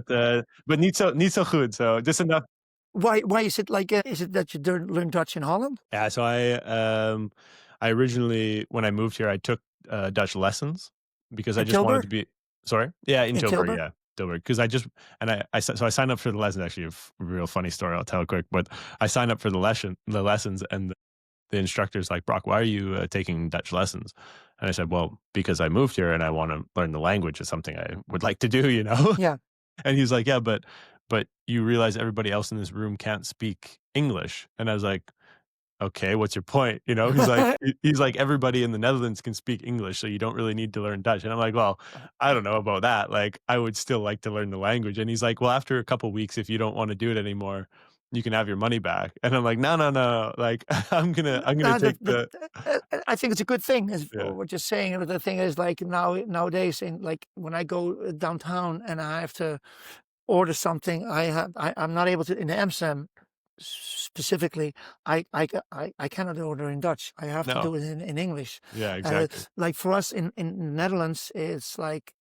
but niet so goed. So just enough. Why is it like? Is it that you learn Dutch in Holland? Yeah, so I originally, when I moved here, I took Dutch lessons because I In just wanted Tilburg? to be. Sorry, yeah, in Tilburg, Tilburg? yeah, Tilburg. Because so I signed up for the lessons. Actually, a real funny story. I'll tell quick, but I signed up for the lessons, and the instructor's like, Brock, why are you taking Dutch lessons? And I said, well, because I moved here and I want to learn the language. It's something I would like to do, Yeah. And he's like, yeah, but you realize everybody else in this room can't speak English. And I was like, okay, what's your point? He's like, everybody in the Netherlands can speak English, so you don't really need to learn Dutch. And I'm like, well, I don't know about that. Like, I would still like to learn the language. And he's like, well, after a couple weeks, if you don't want to do it anymore, you can have your money back. And I'm like, no. Like, I'm gonna take I think it's a good thing. Yeah. What you're saying. The thing is, like nowadays, like when I go downtown and I have to order something, I'm not able to in Amsterdam specifically. I cannot order in Dutch. I have to do it in English. Yeah, exactly. Like for us in the Netherlands, it's like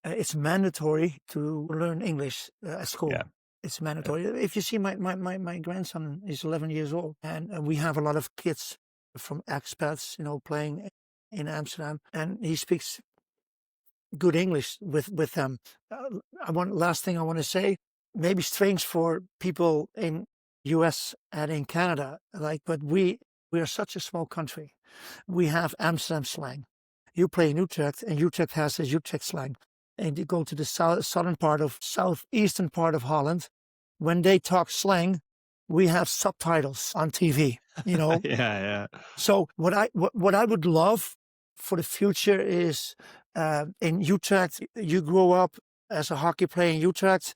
it's mandatory to learn English at school. Yeah. It's mandatory. Yeah. If you see my grandson is 11 years old, and we have a lot of kids from expats, playing in Amsterdam, and he speaks good English with them. Last thing I want to say, maybe strange for people in US and in Canada, but we are such a small country. We have Amsterdam slang. You play in Utrecht, and Utrecht has this Utrecht slang. And you go to the southeastern part of Holland. When they talk slang, we have subtitles on TV. Yeah. So what I would love for the future is in Utrecht. You grow up as a hockey player in Utrecht.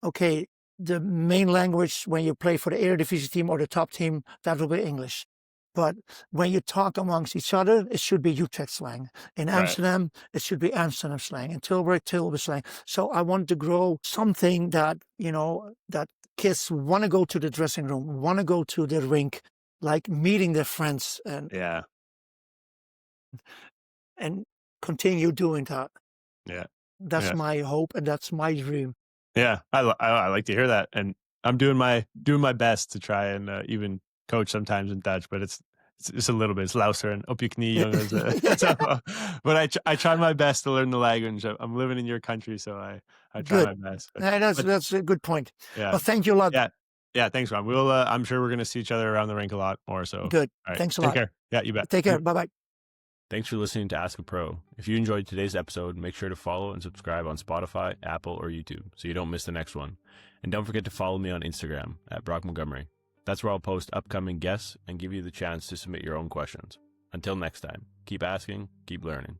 okay, the main language when you play for the Eredivisie team or the top team, that will be English. But when you talk amongst each other, it should be Utrecht slang. In Amsterdam, it should be Amsterdam slang. In Tilburg, Tilburg slang. So I want to grow something that, that kids want to go to the dressing room, want to go to the rink, like meeting their friends and continue doing that. Yeah. That's my hope and that's my dream. Yeah. I like to hear that. And I'm doing my best to try and even coach sometimes in Dutch, but it's a little bit. It's Lafleur and op je knie, jongens. But I try my best to learn the language. I'm living in your country, so I try my best. That's a good point. Yeah. Well, thank you a lot. Yeah. Thanks, Ron. We'll I'm sure we're going to see each other around the rink a lot more. So good. All right. Thanks a lot. Take care. Yeah, you bet. Take care. Bye-bye. Thanks for listening to Ask a Pro. If you enjoyed today's episode, make sure to follow and subscribe on Spotify, Apple, or YouTube so you don't miss the next one. And don't forget to follow me on Instagram at Brock Montgomery. That's where I'll post upcoming guests and give you the chance to submit your own questions. Until next time, keep asking, keep learning.